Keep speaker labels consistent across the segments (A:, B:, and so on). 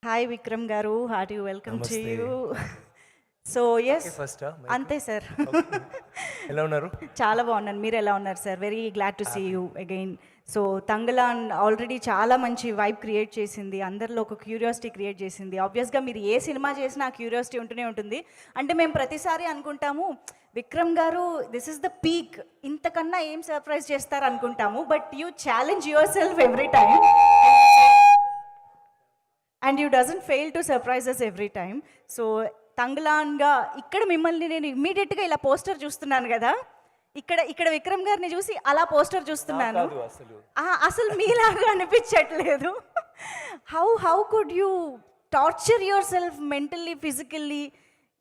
A: Hi Vikram garu, hearty welcome to
B: Namaste.
A: You. So yes,
B: first
A: అంతే sir.
B: ఎలా ఉన్నారు?
A: చాలా బాగున్నాను. మీరు ఎలా ఉన్నారు sir? Very glad to see you again. So Thangalaan already చాలా మంచి వైబ్ క్రియేట్ చేసింది, అందరిలో ఒక క్యూరియాసిటీ క్రియేట్ చేసింది. ఆబ్వియస్గా మీరు ఏ సినిమా చేసినా ఆ క్యూరియాసిటీ ఉంటూనే ఉంటుంది. అంటే మేము ప్రతిసారి అనుకుంటాము విక్రమ్ గారు దిస్ ఇస్ ద పీక్, ఇంతకన్నా ఏం సర్ప్రైజ్ చేస్తారు అనుకుంటాము. But you challenge yourself every time and you doesn't fail to surprises every time. So తంగ్లాన్గా ఇక్కడ మిమ్మల్ని నేను ఇమ్మీడియట్గా ఇలా పోస్టర్ చూస్తున్నాను కదా, ఇక్కడ ఇక్కడ విక్రమ్ గారిని చూసి అలా పోస్టర్ చూస్తున్నాను. అసలు మీలాగా అనిపించట్లేదు. How could you torture your self mentally, physically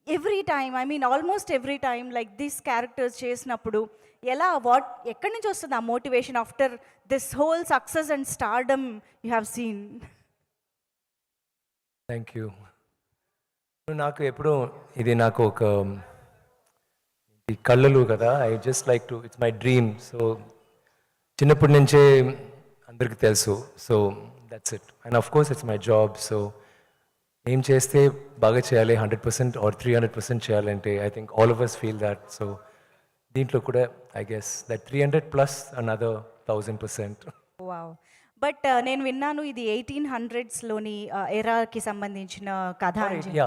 A: every time? I mean almost every time like this characters చేసినప్పుడు ఎలా, ఎక్కడి నుంచి వస్తుంది ఆ motivation after this whole success and stardom you have seen?
B: Thank you. నాకు ఎప్పుడు ఇది నాకు ఒక కళ్ళలు కదా, I just like to, it's my dream. So చిన్నప్పటి నుంచే అందరికీ తెలుసు. So that's it. And of course it's my job. So ఏం చేస్తే బాగా చేయాలి, 100% ఆర్ 300% చేయాలంటే I think all of us feel that. So దీంట్లో కూడా I guess that 300 plus another 1000%.
A: Wow. But నేను విన్నాను ఇది 1800s ఎరాకి సంబంధించిన కథ అని చెప్పి.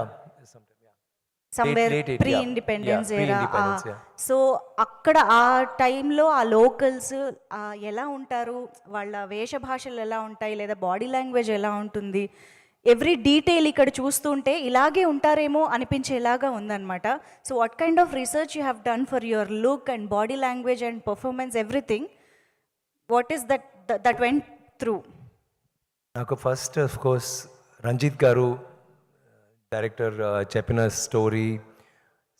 A: Somewhere pre independence era. So అక్కడ ఆ టైంలో ఆ లోకల్స్ ఎలా ఉంటారు, వాళ్ళ వేషభాషలు ఎలా ఉంటాయి, లేదా బాడీ లాంగ్వేజ్ ఎలా ఉంటుంది, ఎవ్రీ డీటెయిల్ ఇక్కడ చూస్తుంటే ఇలాగే ఉంటారేమో అనిపించేలాగా ఉందన్నమాట. So what kind of research you have done for your look and body language and performance, everything? What is that went through?
B: నాకు ఫస్ట్ ఆఫ్ కోర్స్ రంజిత్ గారు డైరెక్టర్ చెప్పిన స్టోరీ,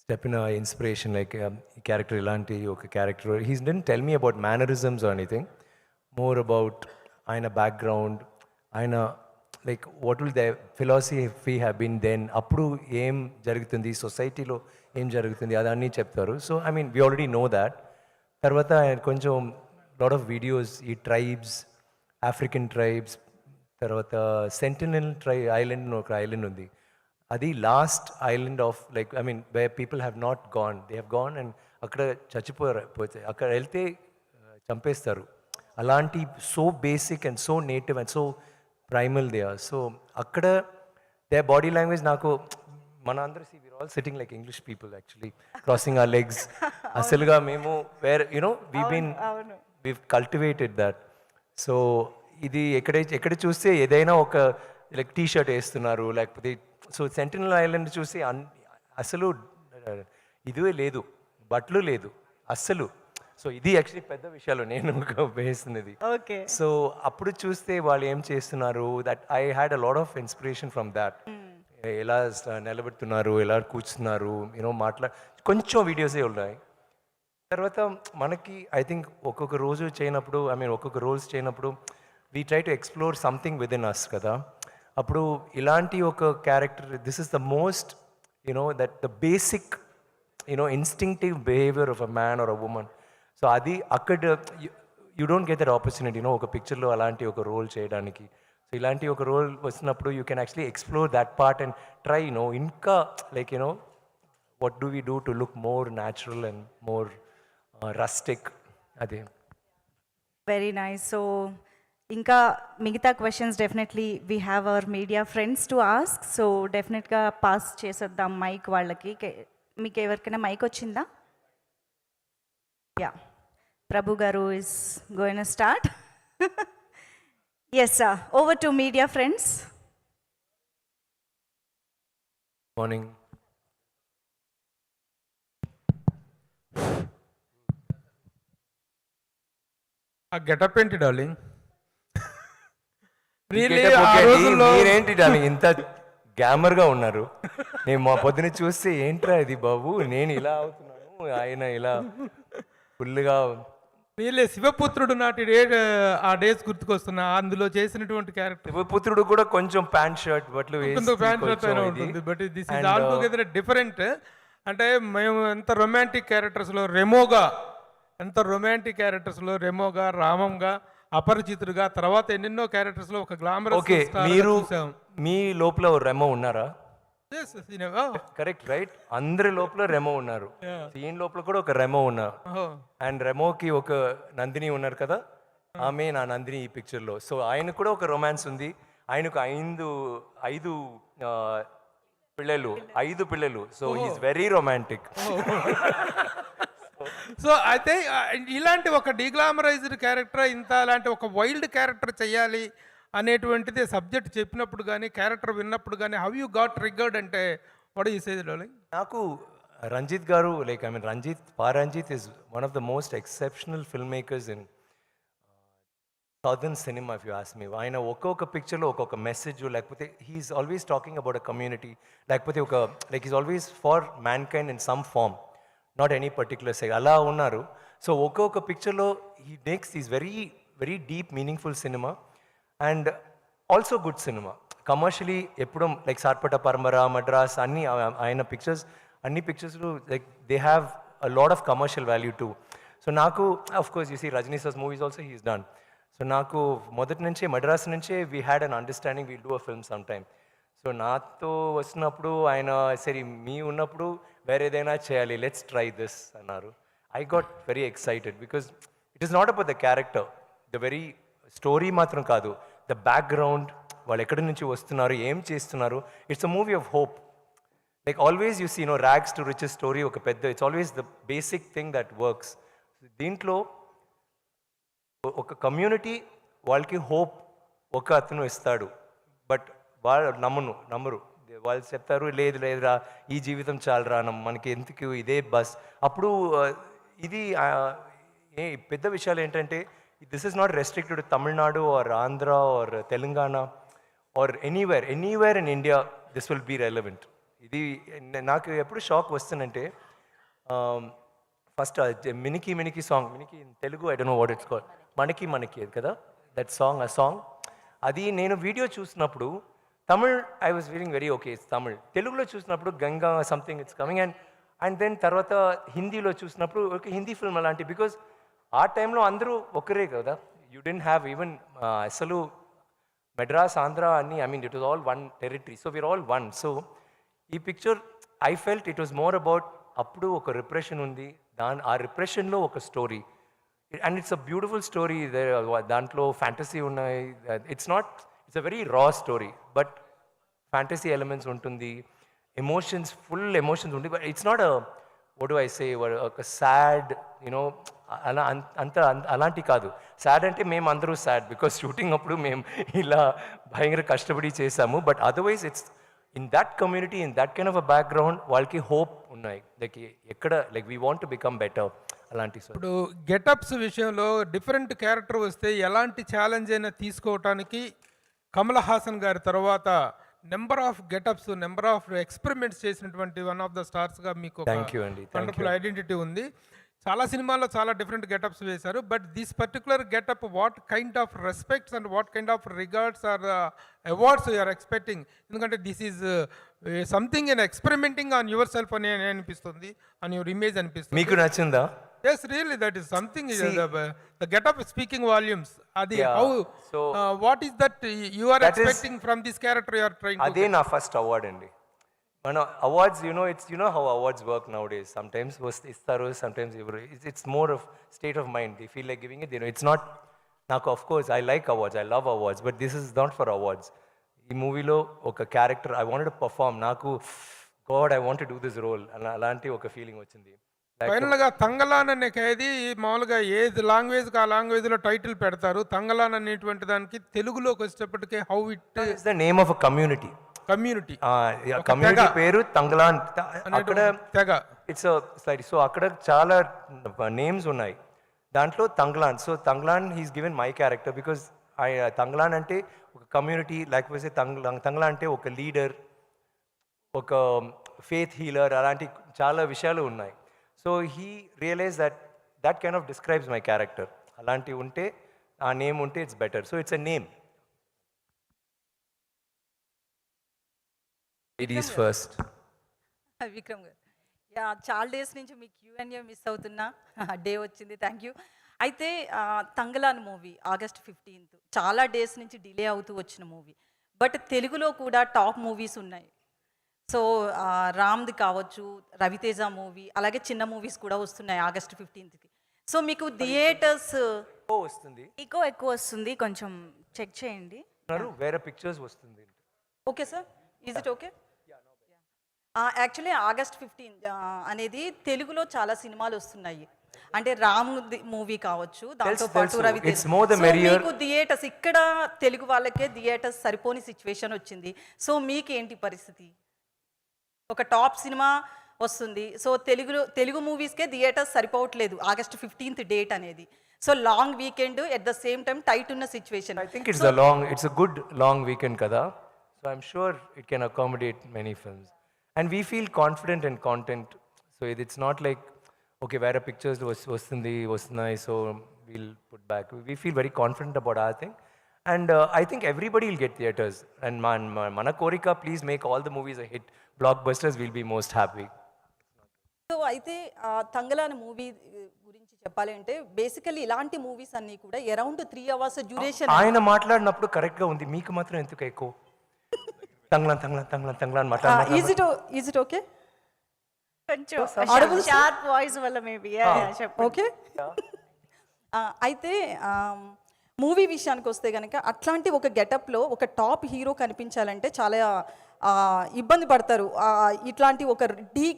B: చెప్పిన ఇన్స్పిరేషన్, లైక్ ఈ క్యారెక్టర్ ఇలాంటి ఒక character. He didn't tell me about mannerisms or anything, more about ఆయన background, ఆయన like what will the philosophy have been then, అప్పుడు ఏం జరుగుతుంది సొసైటీలో, ఏం జరుగుతుంది అదన్నీ చెప్తారు. So I mean we already know that. తర్వాత ఆయన కొంచెం లాట్ ఆఫ్ వీడియోస్, ఈ ట్రైబ్స్, ఆఫ్రికన్ ట్రైబ్స్, తర్వాత సెంటినల్ ఐలాండ్ ఒక ఐలాండ్ ఉంది, అది last island of like I mean where people have not gone, they have gone and అక్కడ చచ్చిపోతే అక్కడ వెళ్తే చంపేస్తారు. అలాంటి so basic and so native and so primal they are. So అక్కడ దే బాడీ లాంగ్వేజ్ నాకు, మన అందరూ we are all sitting like English people actually, crossing our legs. అసలుగా మేము were you know we cultivated that. So ఇది ఎక్కడ చూస్తే ఏదైనా ఒక లైక్ టీ షర్ట్ వేస్తున్నారు, లేకపోతే సో సెంటినల్ ఐలాండ్ చూసి అసలు ఇదే లేదు, బట్టలు లేదు అస్సలు. సో ఇది యాక్చువల్లీ పెద్ద విషయాలు నేను వేస్తున్నది.
A: ఓకే.
B: సో అప్పుడు చూస్తే వాళ్ళు ఏం చేస్తున్నారు, that I had a lot of inspiration from that. ఎలా నిలబెడుతున్నారు, ఎలా కూర్చున్నారు, యూనో కొంచెం వీడియోసే ఉన్నాయి. తర్వాత మనకి ఐ థింక్ ఒక్కొక్క రోజు చేయనప్పుడు, ఐ మీన్ ఒక్కొక్క రోల్స్ చేయనప్పుడు we try to explore something with in us కదా. అప్పుడు ఇలాంటి ఒక character, this is the most you know that the basic you know instinctive behaviour of a man or a woman. So అది అక్కడ you don't get that opportunity you know ఒక పిక్చర్లో అలాంటి ఒక రోల్ చేయడానికి. సో ఇలాంటి ఒక రోల్ వచ్చినప్పుడు you can actually explore that part and try you know ఇంకా like you know what do we do to look more natural and more rustic. అదే.
A: Very nice. సో ఇంకా మిగతా questions definitely we have our media friends to ask. So డెఫినెట్గా pass చేసేద్దాం mike వాళ్ళకి. మీకు ఎవరికైనా mike వచ్చిందా? Yeah, Prabhu garu is going to start. Yes sir, over to media friends.
B: Morning.
C: ఆ గెటప్ ఏంటి డార్లింగ్?
B: మీరేంటి డార్లింగ్ ఇంత గ్యామర్ గా ఉన్నారు? నేను మా పొద్దున చూస్తే ఏంట్రా ఇది బాబు, నేను ఇలా అవుతున్నాను, ఆయన ఇలా ఫుల్గా.
C: వీళ్ళే శివపుత్రుడు నాటి ఆ డేస్ గుర్తుకొస్తున్నా, అందులో చేసినటువంటి క్యారెక్టర్.
B: శివపుత్రుడు కూడా కొంచెం ప్యాంట్ షర్ట్ బట్లు
C: ప్యాంట్ షర్ట్ అయినా ఉంటుంది, but this is all together different. అంటే మేము ఎంత రొమాంటిక్ క్యారెక్టర్స్లో రెమోగా, రామంగా, అపరిచితుడుగా, తర్వాత ఎన్నెన్నో క్యారెక్టర్స్ లో ఒక గ్లామరస్
B: మీరు మీ లోపల రెమో ఉన్నారా?
C: Yes, cinema.
B: కరెక్ట్ రైట్, అందరి లోపల రెమో ఉన్నారు. ఈయన లోపల కూడా ఒక రెమో ఉన్నారు.
C: Oh.
B: అండ్ రెమోకి ఒక నందిని ఉన్నారు కదా, ఆమె నా నందిని ఈ పిక్చర్లో. సో ఆయన కూడా ఒక రొమాన్స్ ఉంది. ఆయనకు ఐదు పిల్లలు. So is very romantic.
C: So అయితే ఇలాంటి ఒక డీగ్లామరైజ్డ్ క్యారెక్టర్, అలాంటి ఒక వైల్డ్ క్యారెక్టర్ చేయాలి అనేటువంటిది సబ్జెక్ట్ చెప్పినప్పుడు కానీ క్యారెక్టర్ విన్నప్పుడు కానీ హౌ యూ గాట్ ట్రిగ్గర్డ్ అంటే వాట్ యూ సే డార్లింగ్?
B: నాకు Ranjith garu, like I mean Ranjith is one of the most exceptional film makers in southern cinema if you ask me. ఆయన ఒక్కొక్క పిక్చర్లో ఒక్కొక్క మెసేజ్, లేకపోతే he's always talking about a community, లేకపోతే like is always for mankind in some form, not any particular సెగ్ అలా ఉన్నారు. So ఒక్కొక్క పిక్చర్లో he makes is very very deep meaningful cinema and also good cinema. Commercially ఎప్పుడు like Sarpatta Parambarai, Madras అన్ని ఆయన pictures, అన్ని pictures like they have a lot of commercial value too. So నాకు of course you see Rajini sir's movies also he's done. So నాకు మొదటి నుంచే మద్రాస్ నుంచే we had an understanding we'll do a film some time. So నాతో వస్తున్నప్పుడు ఆయన సరే మీ ఉన్నప్పుడు వేరేదైనా చేయాలి, లెట్స్ ట్రై దిస్ అన్నారు. I got very excited because it is not about the character, the very story మాత్రం కాదు, ద బ్యాక్గ్రౌండ్, వాళ్ళు ఎక్కడి నుంచి వస్తున్నారు, ఏం చేస్తున్నారు. It's a movie of hope. Like always you see rags to riches story ఒక పెద్ద, it's always the basic thing that works. దీంట్లో ఒక కమ్యూనిటీ వాళ్ళకి హోప్ ఒక అతను ఇస్తాడు, బట్ వాళ్ళు నమ్మరు. వాళ్ళు చెప్తారు లేదురా ఈ జీవితం చాలరా, మనకి ఎందుకు ఇదే బస్. అప్పుడు ఇది పెద్ద విషయాలు ఏంటంటే this is not restricted to Tamil Nadu or Andhra or Telangana or anywhere in India, this will be relevant. ఇది నాకు ఎప్పుడు షాక్ వస్తుందంటే ఫస్ట్ మినికి సాంగ్, మినికి in Telugu I don't know what it's called, మనకి అది కదా దట్ సాంగ్ అది నేను వీడియో చూసినప్పుడు Tamil I was feeling very okay it's Tamil. తెలుగులో చూసినప్పుడు Ganga something it's coming and then తర్వాత హిందీలో చూసినప్పుడు ఒక హిందీ ఫిల్మ్ అలాంటి, బికాజ్ ఆ టైంలో అందరూ ఒకరే కదా, యూ డెంట్ హ్యావ్ ఈవెన్ అసలు మెడ్రాస్ ఆంధ్ర అన్ని, I mean it was all one territory. So we're all one. So ఈ picture I felt it was more about అప్పుడు ఒక రిప్రెషన్ ఉంది, ఆ రిప్రెషన్లో ఒక story and it's a beautiful story. దాంట్లో ఫ్యాంటసీ ఉన్నాయి, it's a very raw story but fantasy elements ఉంటుంది, ఎమోషన్స్ ఫుల్ ఎమోషన్స్ ఉంటుంది. But it's not what do I say ఒక సాడ్ యూనో అలా అలాంటి కాదు. సాడ్ అంటే మేము అందరూ సాడ్ బికాస్ షూటింగ్ అప్పుడు మేము ఇలా భయంకర కష్టపడి చేసాము. But otherwise it's in that community, in that kind of a background వాళ్ళకి హోప్ ఉన్నాయి, లైక్ ఎక్కడ like we want to become better అలాంటి.
C: ఇప్పుడు గెటప్స్ విషయంలో డిఫరెంట్ క్యారెక్టర్ వస్తే ఎలాంటి ఛాలెంజ్ అయినా తీసుకోవటానికి కమల్ హాసన్ గారి తర్వాత number of getups, number of experiments చేసినటువంటి వన్ ఆఫ్ ద స్టార్స్గా మీకు వండర్ఫుల్ ఐడెంటిటీ ఉంది. చాలా సినిమాల్లో చాలా డిఫరెంట్ గెటప్స్ వేశారు. But this particular getup what kind of respects and what kind of regards or awards you're expecting? ఎందుకంటే this is something in experimenting on yourself అని అనిపిస్తుంది, ఆన్ యువర్ ఇమేజ్ అనిపిస్తుంది.
B: మీకు నచ్చిందా?
C: Yes, really, that is something. The get-up is speaking volumes. Adi,
B: Yeah.
C: how?
B: So
C: What is that you are
B: that
C: expecting from this character you are trying to?
B: అదే నా first award అండి. మన awards it's how awards work nowadays. Sometimes ఇస్తారు, sometimes ఇవ్వరు. It's more of state of mind. They feel like giving it. It's not నాకు of course I like awards, I love awards, but this is not for awards. ఈ మూవీలో ఒక character I wanted to perform, నాకు god I want to do this role అలాంటి ఒక feeling వచ్చింది.
C: Final గా తంగలాన్ అనే ఖైదీ మామూలుగా ఏ లాంగ్వేజ్ ఆ లాంగ్వేజ్ లో టైటిల్ పెడతారు. తంగలాన్ అనేటువంటి దానికి తెలుగులోకి వచ్చేటప్పటికే how it
B: is the name of a community.
C: Community
B: పేరు తంగలాన్. అక్కడ
C: తెగ
B: ఇట్స్ సో అక్కడ చాలా నేమ్స్ ఉన్నాయి, దాంట్లో Thangalaan. So Thangalaan he's given my character because Thangalaan అంటే ఒక కమ్యూనిటీ, లేకపోతే తంగలాన్ అంటే ఒక లీడర్, ఒక ఫేత్ హీలర్, అలాంటి చాలా విషయాలు ఉన్నాయి. So he realise that kind of describes my character. అలాంటివి ఉంటే ఆ నేమ్ ఉంటే it's better. So it's a name. Ladies first.
A: Vikram garu, yeah చాలా డేస్ నుంచి మీ Q&A మిస్ అవుతున్నా, డే వచ్చింది, థ్యాంక్ యూ. అయితే తంగలాన్ మూవీ August 15th చాలా డేస్ నుంచి డిలే అవుతూ వచ్చిన మూవీ.
D: బట్ తెలుగులో కూడా టాప్ మూవీస్ ఉన్నాయి. సో రామ్ది కావచ్చు, రవితేజ మూవీ, అలాగే చిన్న మూవీస్ కూడా వస్తున్నాయి ఆగస్ట్ 15కి. సో మీకు థియేటర్స్
B: వస్తుంది,
A: ఎక్కువ వస్తుంది, కొంచెం చెక్ చేయండి.
B: వేరే పిక్చర్స్ వస్తుంది.
D: Okay sir, is it okay? Actually August 15 అనేది తెలుగులో చాలా సినిమాలు వస్తున్నాయి. అంటే రామ్ మూవీ కావచ్చు, దాంతో పాటు Raviteja.
B: It's more the merrier.
D: మీకు థియేటర్స్ ఇక్కడ తెలుగు వాళ్ళకే థియేటర్స్ సరిపోని సిచ్యువేషన్ వచ్చింది. సో మీకేంటి పరిస్థితి? ఒక టాప్ సినిమా వస్తుంది, సో తెలుగు మూవీస్కే థియేటర్స్ సరిపోవట్లేదు ఆగస్ట్ 15th డేట్ అనేది. So long weekend at the same time tight ఉన్న situation.
B: I think it's a good long weekend kada, so I'm sure it can accommodate many films, and we feel confident in content. So it's not like okay where pictures vastunnayi so we'll put back. We feel very confident about our thing, and I think everybody will get theaters, and mana korika, please make all the movies a hit, blockbusters. We'll be most happy.
D: So అయితే Thangalaan movie గురించి చెప్పాలి అంటే basically ఇలాంటి movies అన్నీ కూడా around 3 hours duration.
B: ఆయన మాట్లాడినప్పుడు correct గా ఉంది, మీకు మాత్రం ఎందుకు ఎక్కువ తంగ్లాన్ మాట్లాడారు?
D: Is it okay?
A: కొంచెం షార్ప్ వాయిస్ వల్ల మేబీ చెప్పండి.
D: ఓకే. అయితే మూవీ విషయానికి వస్తే కనుక అట్లాంటి ఒక గెటప్లో ఒక టాప్ హీరో కనిపించాలంటే చాలా ఇబ్బంది పడతారు. ఇట్లాంటి ఒక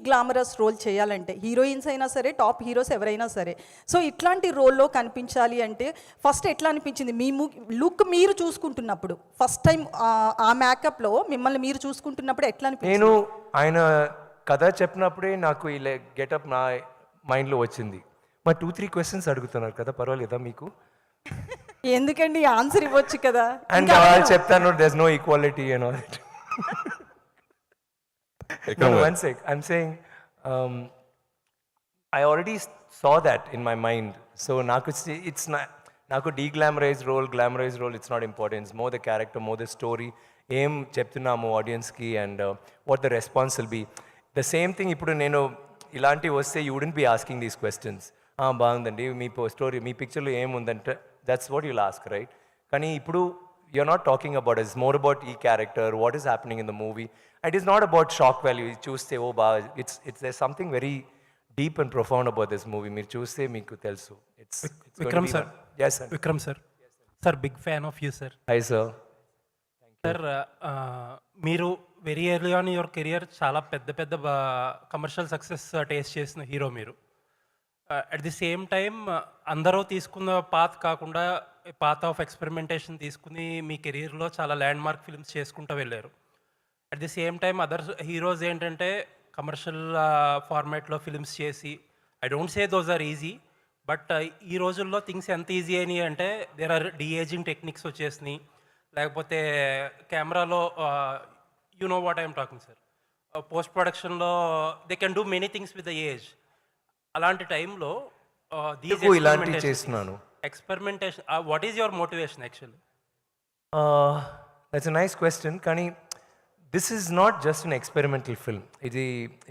D: గ్లామరస్ రోల్ చేయాలంటే హీరోయిన్స్ అయినా సరే, టాప్ హీరోస్ ఎవరైనా సరే. సో ఇట్లాంటి రోల్లో కనిపించాలి అంటే ఫస్ట్ ఎట్లా అనిపించింది మీ లుక్ మీరు చూసుకుంటున్నప్పుడు? ఫస్ట్ టైం ఆ మేకప్లో మిమ్మల్ని మీరు చూసుకుంటున్నప్పుడు ఎట్లా అనిపించింది?
B: నేను ఆయన కథ చెప్పినప్పుడే నాకు ఈ గెటప్ నా మైండ్లో వచ్చింది. మా 2-3 questions అడుగుతున్నారు కదా, పర్వాలేదా మీకు?
D: ఎందుకండి, ఆన్సర్ ఇవ్వచ్చు కదా.
B: అండ్ చెప్తాను there's no equality and all that. No, one sec. I'm saying I already saw that in my mind. So it's not నాకు glamorized role, it's not important. It's more the character, more the story. ఏం చెప్తున్నాము ఆడియన్స్కి and what the response will be. The same thing ఇప్పుడు నేను ఇలాంటివి వస్తే you wouldn't be asking these questions. బాగుందండి మీ story, మీ పిక్చర్లో ఏముందంటే that's what you'll ask, right? కానీ ఇప్పుడు you're not talking about it. It's more about character, what is happening in the movie. It is not about shock value. You choose say, it's there's something very deep and profound about this movie. Meer choose meeku telsu. It's
E: Vikram sir.
B: Yes sir.
E: Vikram sir. Sir, big fan of you sir.
B: Hi sir.
E: Sir, మీరు very early on your career చాలా పెద్ద commercial success taste చేసిన hero మీరు. At the same time అందరూ తీసుకున్న path కాకుండా path of experimentation తీసుకుని మీ కెరీర్లో చాలా ల్యాండ్ మార్క్ ఫిల్మ్స్ చేసుకుంటూ వెళ్ళారు. At the same time other heroes ఏంటంటే కమర్షియల్ ఫార్మాట్లో ఫిల్మ్స్ చేసి, I don't say those are easy, but ఈ రోజుల్లో థింగ్స్ ఎంత ఈజీ అయినాయి అంటే దేర్ ఆర్ డిఏజింగ్ టెక్నిక్స్ వచ్చేసినాయి, లేకపోతే కెమెరాలో you know what I'm talking sir, post ప్రొడక్షన్లో they can do many things with the age. అలాంటి టైంలో
B: ఇలాంటివి చేస్తున్నాను.
E: Experimentation, what is your motivation actually?
B: That's a nice question. కానీ this is not just an experimental film. ఇది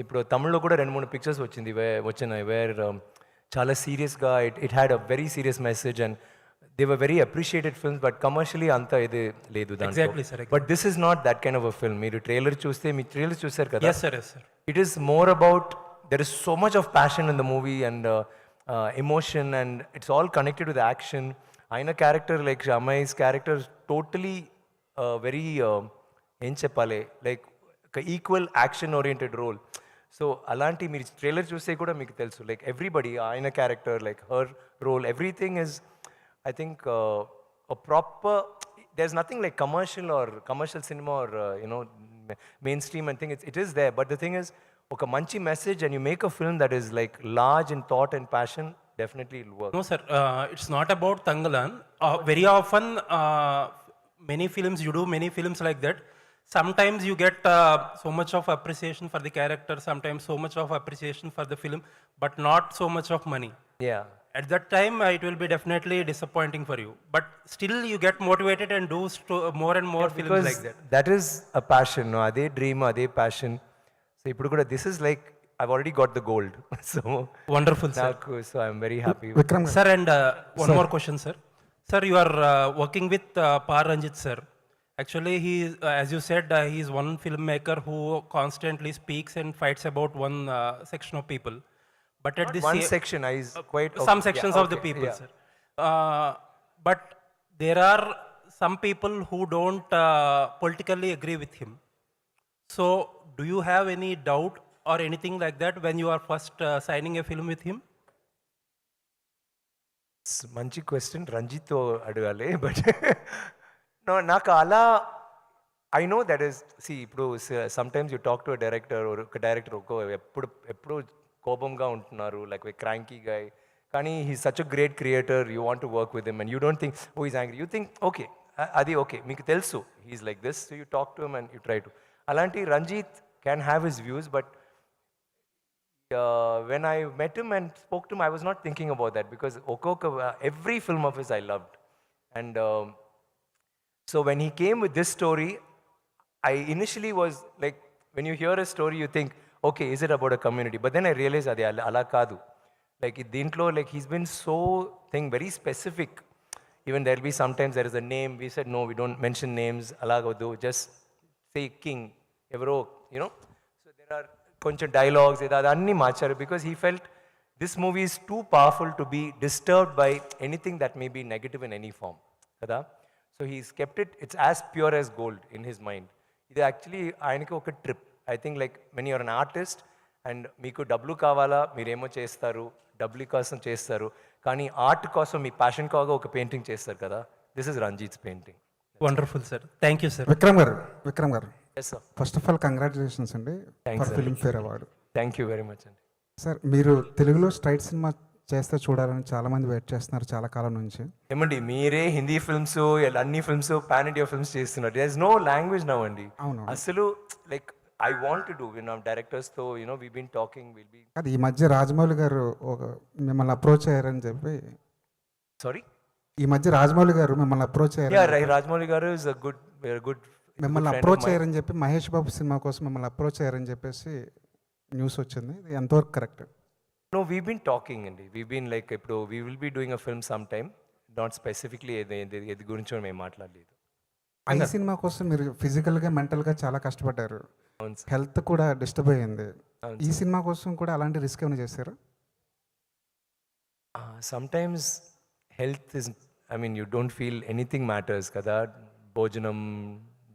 B: ఇప్పుడు తమిళ్లో కూడా 2-3 పిక్చర్స్ వచ్చినాయి వేర్ చాలా సీరియస్గా it had a very serious message and they were very appreciated films, but commercially అంత ఇది లేదు దాంట్లో. But this is not that kind of a film. మీరు ట్రైలర్ చూస్తే, మీ ట్రైలర్ చూసారు కదా, it is more about there is so much of passion in the movie and emotion, and it's all connected to the action. Aina character like Shamai's character totally very em cheppale like equal action oriented role. So alanti meer trailer chuste kuda meeku telusu, like everybody Aina character, like her role, everything is I think a proper, there's nothing like commercial cinema or mainstream and thing. It is there, but the thing is ఒక మంచి message and you make a film that is like large in thought and passion, definitely it'll work.
E: No sir, it's not about Tangalan. Very often many films, you do many films like that. Sometimes you get so much of appreciation for the character, sometimes so much of appreciation for the film, but not so much of money.
B: Yeah.
E: At that time it will be definitely disappointing for you, but still you get motivated and do more and more films like that.
B: That is a passion, no? Ade dream, ade passion. So ఇప్పుడు కూడా this is like I've already got the gold. So
E: wonderful sir.
B: So I'm very happy.
E: Vikram sir, and one more question sir. Sir, you are working with Par Ranjit sir. Actually, as you said, he is one filmmaker who constantly speaks and fights about one section of people. But at
B: Not
E: the
B: one
E: same,
B: section, I is quite
E: some
B: okay,
E: sections
B: yeah,
E: of the
B: okay,
E: people,
B: yeah.
E: sir. But there are some people who don't politically agree with him. So, do you have any doubt or anything like that when you are first signing a film with him?
B: మంచి question రంజిత్తో అడగాలి but no నాకు అలా I know that is see ఇప్పుడు sometimes you talk to director ఒక director ఎప్పుడు కోపంగా ఉంటున్నారు లైక్ క్రాంకీ గాయ్ కానీ he such a great creator you want to work with him and you don't think oh is angry you think okay అది okay మీకు తెలుసు he's like this so you talk to him and you try to అలాంటి Ranjith can have his views but when I met him and spoke to him, I was not thinking about that because every film of his I loved. And so when he came with this story, I initially was like, when you hear a story, you think, okay, is it about a community? But then I realized that ala kadu. Like dintlo, like he's been so very specific. Even there'll be sometimes there is a name. We said no, we don't mention names. Alagodu, just say king, evro, you know. So there are కొంచెం dialogues అన్నీ మార్చారు because he felt this movie is too powerful to be disturbed by anything that may be negative in any form కదా so he's kept its as pure as gold in his mind ఇది actually ఆయనకి ఒక trip I think like when you're an artist and మీకు డబ్బులు కావాలా మీరేమో చేస్తారు డబ్బులు కోసం చేస్తారు కానీ ఆర్ట్ కోసం మీ ప్యాషన్ కాగా ఒక పెయింటింగ్ చేస్తారు కదా this is Ranjith's painting
E: wonderful sir thank you sir
F: Vikram గారు
B: yes sir
F: first of all congratulations అండి for Filmfare award.
B: Thank you very much అండి
F: సార్ మీరు తెలుగులో స్ట్రైట్ సినిమా చేస్తే చూడాలని చాలామంది వెయిట్ చేస్తున్నారు చాలా కాలం నుంచి.
B: ఏమండి మీరే హిందీ ఫిల్మ్స్ అన్ని ఫిల్మ్స్ పాన్ ఇండియా ఫిల్మ్స్ చేస్తున్నారు there is no language now అండి
F: అవును.
B: అసలు like I want to do డైరెక్టర్స్తో you know we been talking will be
F: అది ఈ మధ్య రాజమౌళి గారు మిమ్మల్ని అప్రోచ్ అయ్యారని చెప్పి
B: సారీ
F: ఈ మధ్య రాజమౌళి గారు మిమ్మల్ని అప్రోచ్ అయ్యారు
B: రాజమౌళి గారు ఇస్ అ గుడ్
F: మిమ్మల్ని అప్రోచ్ అయ్యారని చెప్పి మహేష్ బాబు సినిమా కోసం మిమ్మల్ని అప్రోచ్ అయ్యారని చెప్పేసి న్యూస్ వచ్చింది. ఇది ఎంతవరకు correct?
B: No we been talking అండి వీ బీన్ లైక్ ఇప్పుడు we will be doing a film some time not specifically ఇది గురించి మేము మాట్లాడలేదు.
F: ఈ సినిమా కోసం మీరు ఫిజికల్గా మెంటల్గా చాలా కష్టపడ్డారు,
B: అవును సార్.
F: హెల్త్ కూడా డిస్టర్బ్ అయ్యింది.
B: అవును
F: ఈ సినిమా కోసం కూడా అలాంటి రిస్క్ ఏమైనా చేశారు?
B: Sometimes health is I mean you don't feel anything matters కదా భోజనం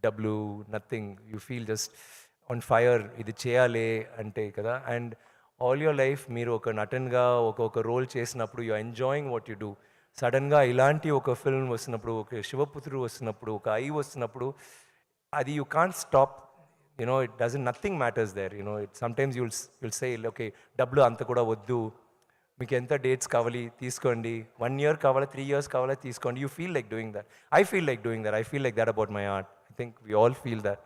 B: డబ్బులు nothing you feel just on fire ఇది చేయాలి అంటే కదా అండ్ ఆల్ యువర్ లైఫ్ మీరు ఒక నటన్గా ఒక రోల్ చేసినప్పుడు you enjoying what you do సడన్గా ఇలాంటి ఒక ఫిల్మ్ వస్తున్నప్పుడు ఒక శివపుత్రుడు వస్తున్నప్పుడు ఒక ఐ వస్తున్నప్పుడు అది you can't stop you know it doesn't nothing matters there you know it sometimes you'll say okay డబ్బులు అంత కూడా వద్దు మీకు ఎంత డేట్స్ కావాలి తీసుకోండి 1 year కావాలా 3 years కావాలా తీసుకోండి you feel like doing that I feel like doing that I feel like that about my art I think we all feel that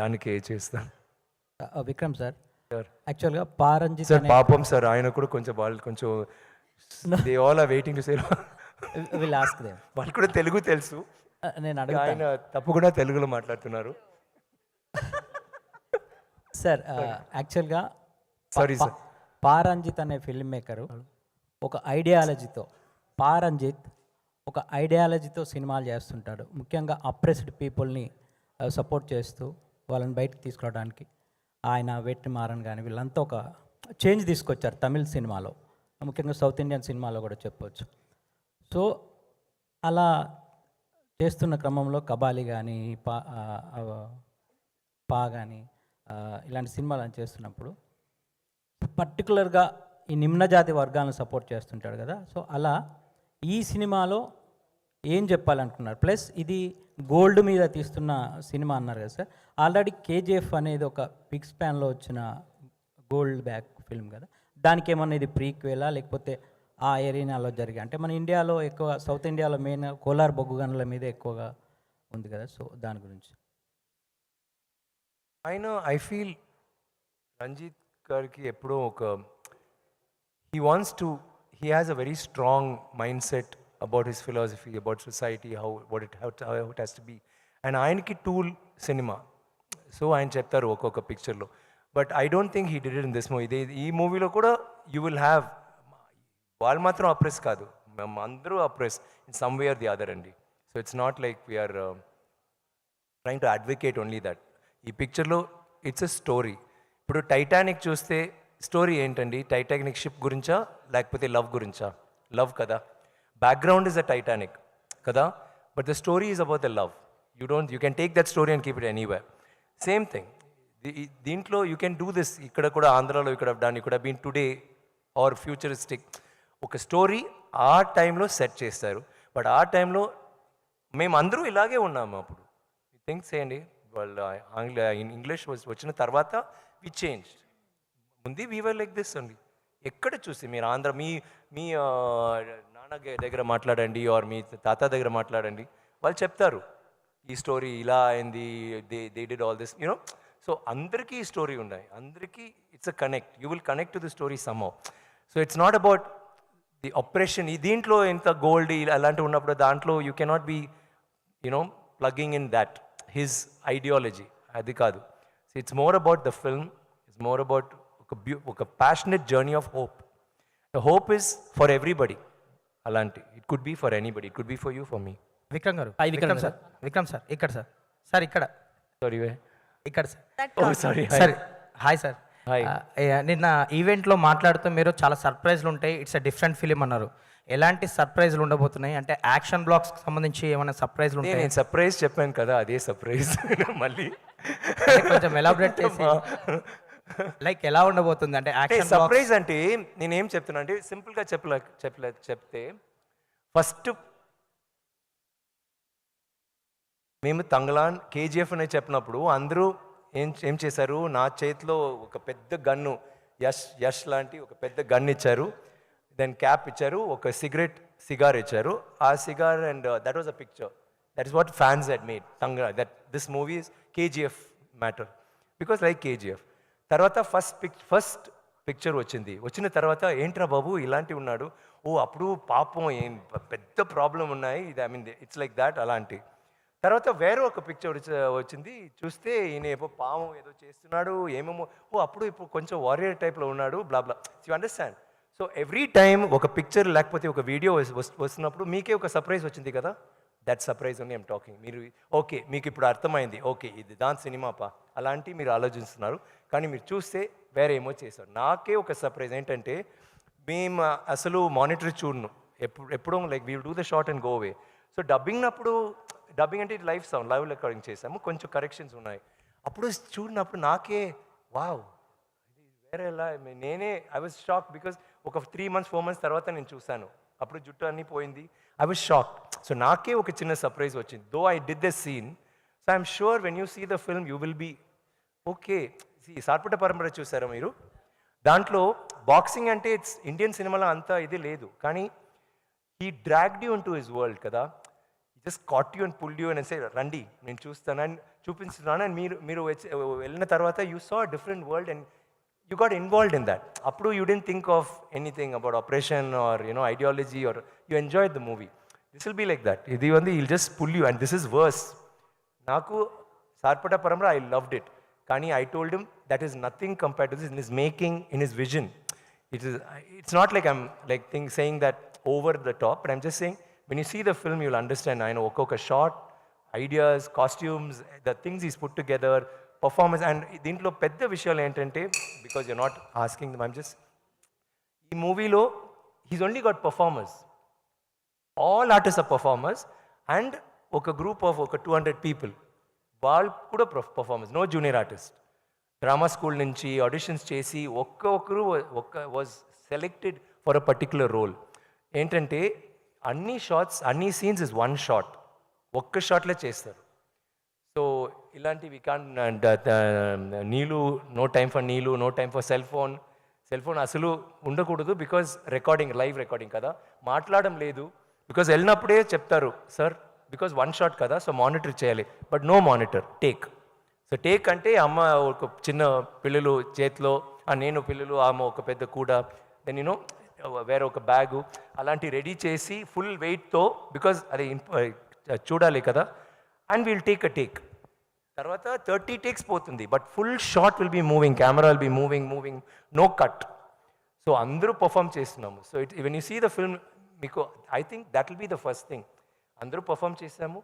B: దానికి చేస్తాను
G: విక్రమ్ సార్
B: సార్
G: యాక్చువల్గా పారంజిత్
B: సార్ పాపం సార్ ఆయన కూడా కొంచెం వాళ్ళు కొంచెం they all are waiting to say
G: will ask them
B: వాళ్ళు కూడా తెలుగు తెలుసు
G: నేను అడుగుతాను
B: ఆయన తప్పకుండా తెలుగులో మాట్లాడుతున్నారు
G: సార్ యాక్చువల్గా
B: సారీ సార్
G: పారంజిత్ అనే ఫిల్మ్ మేకరు ఒక ఐడియాలజీతో ఒక ఐడియాలజీతో సినిమాలు చేస్తుంటాడు ముఖ్యంగా అప్రెస్డ్ పీపుల్ని సపోర్ట్ చేస్తూ వాళ్ళని బయటకు తీసుకురావడానికి ఆయన వెట్రిమారన్ కానీ వీళ్ళంతా ఒక చేంజ్ తీసుకొచ్చారు తమిళ సినిమాలో ముఖ్యంగా సౌత్ ఇండియన్ సినిమాలో కూడా చెప్పవచ్చు. సో అలా చేస్తున్న క్రమంలో కబాలి కానీ పా కానీ ఇలాంటి సినిమాలు చేస్తున్నప్పుడు పర్టికులర్గా ఈ నిమ్న జాతి వర్గాలను సపోర్ట్ చేస్తుంటాడు కదా. సో అలా ఈ సినిమాలో ఏం చెప్పాలనుకున్నారు? ప్లస్ ఇది గోల్డ్ మీద తీస్తున్న సినిమా అన్నారు కదా సార్. ఆల్రెడీ కేజీఎఫ్ అనేది ఒక బిగ్ స్పాన్లో వచ్చిన గోల్డ్ బ్యాక్ ఫిల్మ్ కదా, దానికి ఏమన్నా ఇది ప్రీక్వెలా లేకపోతే ఆ ఏరియాలో జరిగే అంటే మన ఇండియాలో ఎక్కువ సౌత్ ఇండియాలో మెయిన్ కోలార్ బొగ్గు గనుల మీద ఎక్కువగా ఉంది కదా. సో దాని గురించి
B: ఐ ఫీల్ రంజిత్ గారికి ఎప్పుడో ఒక he has a very strong mindset about his philosophy, about society, how it has to be. And ఆయనకి టూల్ సినిమా సో ఆయన చెప్తారు ఒక్కొక్క పిక్చర్లో but I don't think he did it in this movie. ఈ మూవీలో కూడా యూ విల్ హ్యావ్ వాళ్ళు మాత్రం అప్రెస్ కాదు మేము అందరూ oppress in some way or the other అండి. So it's not like we're trying to advocate only that. ఈ పిక్చర్లో ఇట్స్ అ స్టోరీ. ఇప్పుడు టైటానిక్ చూస్తే స్టోరీ ఏంటండి? టైటానిక్ షిప్ గురించా లేకపోతే లవ్ గురించా? లవ్ కదా. బ్యాక్గ్రౌండ్ ఇస్ అ టైటానిక్ కదా, but the story is about the love. You can take that story and keep it anywhere. Same thing దీంట్లో you can do this. ఇక్కడ కూడా ఆంధ్రాలో ఇక్కడ డన్, ఇక్కడ బీన్ టుడే ఆర్ ఫ్యూచరిస్టిక్. ఒక story ఆ టైంలో సెట్ చేస్తారు, బట్ ఆ టైంలో మేము అందరూ ఇలాగే ఉన్నాము. అప్పుడు థింక్స్ చేయండి, వాళ్ళు ఇంగ్లీష్ వచ్చిన తర్వాత వి చేంజ్. ముందు వీ వర్ లైక్ దిస్ అండి. ఎక్కడ చూసి మీరు ఆంధ్ర మీ మీ నాన్న దగ్గర మాట్లాడండి ఆర్ మీ తాత దగ్గర మాట్లాడండి, వాళ్ళు చెప్తారు ఈ స్టోరీ ఇలా అయింది, they did all this you know. So అందరికీ ఈ స్టోరీ ఉన్నాయి, అందరికీ it's a connect. You will connect to the story somehow. So it's not about the operation. ఈ దీంట్లో ఎంత గోల్డ్ అలాంటివి ఉన్నప్పుడు దాంట్లో you cannot be you know plugging in that his ideology. అది కాదు. So it's more about the film, it's more about ఒక passionate journey of hope. The hope is for everybody. అలాంటి it could be for anybody, it could be for you, for me.
H: Vikram garu, Vikram sir, Vikram sir ఇక్కడ sir, sir ఇక్కడ,
B: sorry
H: ఇక్కడ sir.
B: Sorry.
H: Sir hi sir.
B: Hi.
H: నిన్న ఈవెంట్లో మాట్లాడుతూ మీరు చాలా సర్ప్రైజ్లు ఉంటాయి, ఇట్స్ అ డిఫరెంట్ ఫిలిం అన్నారు. ఎలాంటి సర్ప్రైజ్లు ఉండబోతున్నాయి? అంటే యాక్షన్ బ్లాక్స్కి సంబంధించి ఏమైనా సర్ప్రైజ్లు ఉంటాయి?
B: నేను సర్ప్రైజ్ చెప్పాను కదా, అదే సర్ప్రైజ్ మళ్ళీ
H: కొంచెం ఎలాబరేట్ చేసి లైక్ ఎలా ఉండబోతుంది అంటే యాక్షన్
B: సర్ప్రైజ్ అంటే నేనేం చెప్తున్నా అంటే సింపుల్గా చెప్తే ఫస్ట్ మేము తంగలాన్ కేజీఎఫ్ అని చెప్పినప్పుడు అందరూ ఏం చేశారు, నా చేతిలో ఒక పెద్ద గన్ను యష్ లాంటి ఒక పెద్ద గన్ ఇచ్చారు, దెన్ క్యాప్ ఇచ్చారు, ఒక సిగార్ ఇచ్చారు. ఆ cigar and that was a picture. That is what fans had made Thangalaan, that this movie is KGF matter because like KGF. తర్వాత ఫస్ట్ పిక్చర్ వచ్చిన తర్వాత ఏంట్రా బాబు ఇలాంటి ఉన్నాడు, ఓ అప్పుడు పాపం ఏం పెద్ద ప్రాబ్లం ఉన్నాయి, I mean it's like that అలాంటి. తర్వాత వేరే ఒక పిక్చర్ వచ్చింది, చూస్తే ఈయన ఏమో పాము ఏదో చేస్తున్నాడు ఏమేమో, ఓ అప్పుడు ఇప్పుడు కొంచెం వారియర్ టైప్లో ఉన్నాడు, blah blah. You understand? So every time ఒక పిక్చర్ లేకపోతే ఒక వీడియో వస్తున్నప్పుడు మీకే ఒక సర్ప్రైజ్ వచ్చింది కదా, that surprise only I'm talking. మీరు ఓకే మీకు ఇప్పుడు అర్థమైంది, ఓకే ఇది దాని సినిమాపా అలాంటి మీరు ఆలోచిస్తున్నారు, కానీ మీరు చూస్తే వేరే ఏమో చేశారు. నాకే ఒక సర్ప్రైజ్ ఏంటంటే మేము అసలు మానిటర్ చూడను ఎప్పుడూ, like we do the short and go away. So dubbing అంటే లైవ్ సౌండ్, లైవ్ రికార్డింగ్ చేసాము, కొంచెం కరెక్షన్స్ ఉన్నాయి. అప్పుడు చూడినప్పుడు నాకే వావ్ ఇది వేరే ఎలా, ఐ వాజ్ షాక్ బికాస్ ఒక 3 months 4 months తర్వాత నేను చూశాను, అప్పుడు జుట్టు అన్నీ పోయింది. I was shock. సో నాకే ఒక చిన్న సర్ప్రైజ్ వచ్చింది, though I did the scene. So I'm sure when you see the film you will be okay. Sarpatta Parambarai చూసారా మీరు? దాంట్లో బాక్సింగ్ అంటే ఇట్స్ ఇండియన్ సినిమాలో అంత ఇది లేదు, కానీ he dragged you into his world కదా. Just caught you and pulled you అని సే రండి నేను చూస్తాను చూపించుతున్నాను అండ్ మీరు వెళ్ళిన తర్వాత you saw different world and you got involved in that. అప్పుడు you didn't think of anything about operation or you know ideology or you enjoyed the movie. This will be like that. ఇది will just pull you and this is worse. నాకు Sarpatta Parambarai I loved it, కానీ I told him that is nothing compare to this in his making, in his vision. It's not like I'm like saying that over the top, but I'm just saying when you see the film you'll understand. I know oka shot, ideas, costumes, the things he's put together, performance, and దీంట్లో పెద్ద విషయాలు ఏంటంటే because you're not asking them, I'm just ఈ మూవీలో he's only got performers. All artists are performers and ఒక group of ఒక 200 people వాళ్ళు కూడా performers, no junior artist. Drama school నుంచి ఆడిషన్స్ చేసి ఒక్కొక్కరు was selected for a particular role. ఏంటంటే అన్ని షాట్స్ అన్ని సీన్స్ ఇస్ వన్ షాట్, ఒక్క షాట్లో చేస్తారు. సో ఇలాంటివి నీళ్ళు నో టైం ఫర్ నీళ్ళు, no time for cell phone అసలు ఉండకూడదు బికాజ్ రికార్డింగ్ లైవ్ రికార్డింగ్ కదా, మాట్లాడడం లేదు. బికాజ్ వెళ్ళినప్పుడే చెప్తారు సార్ బికాజ్ వన్ షాట్ కదా సో మానిటర్ చేయాలి, but no monitor, take. So take అంటే అమ్మ ఒక చిన్న పిల్లలు చేతిలో, నేను పిల్లలు, ఆమె ఒక పెద్ద కూడ, దెన్ యూనో వేరే ఒక బ్యాగు అలాంటి రెడీ చేసి ఫుల్ వెయిట్తో బికాజ్ అది చూడాలి కదా, and will take a take. తర్వాత 30 takes పోతుంది, but full shot will be moving, camera will be moving, no cut. So అందరూ పర్ఫామ్ చేస్తున్నాము. So when you see the film మీకు I think that will be the first thing. అందరూ perform చేసాము,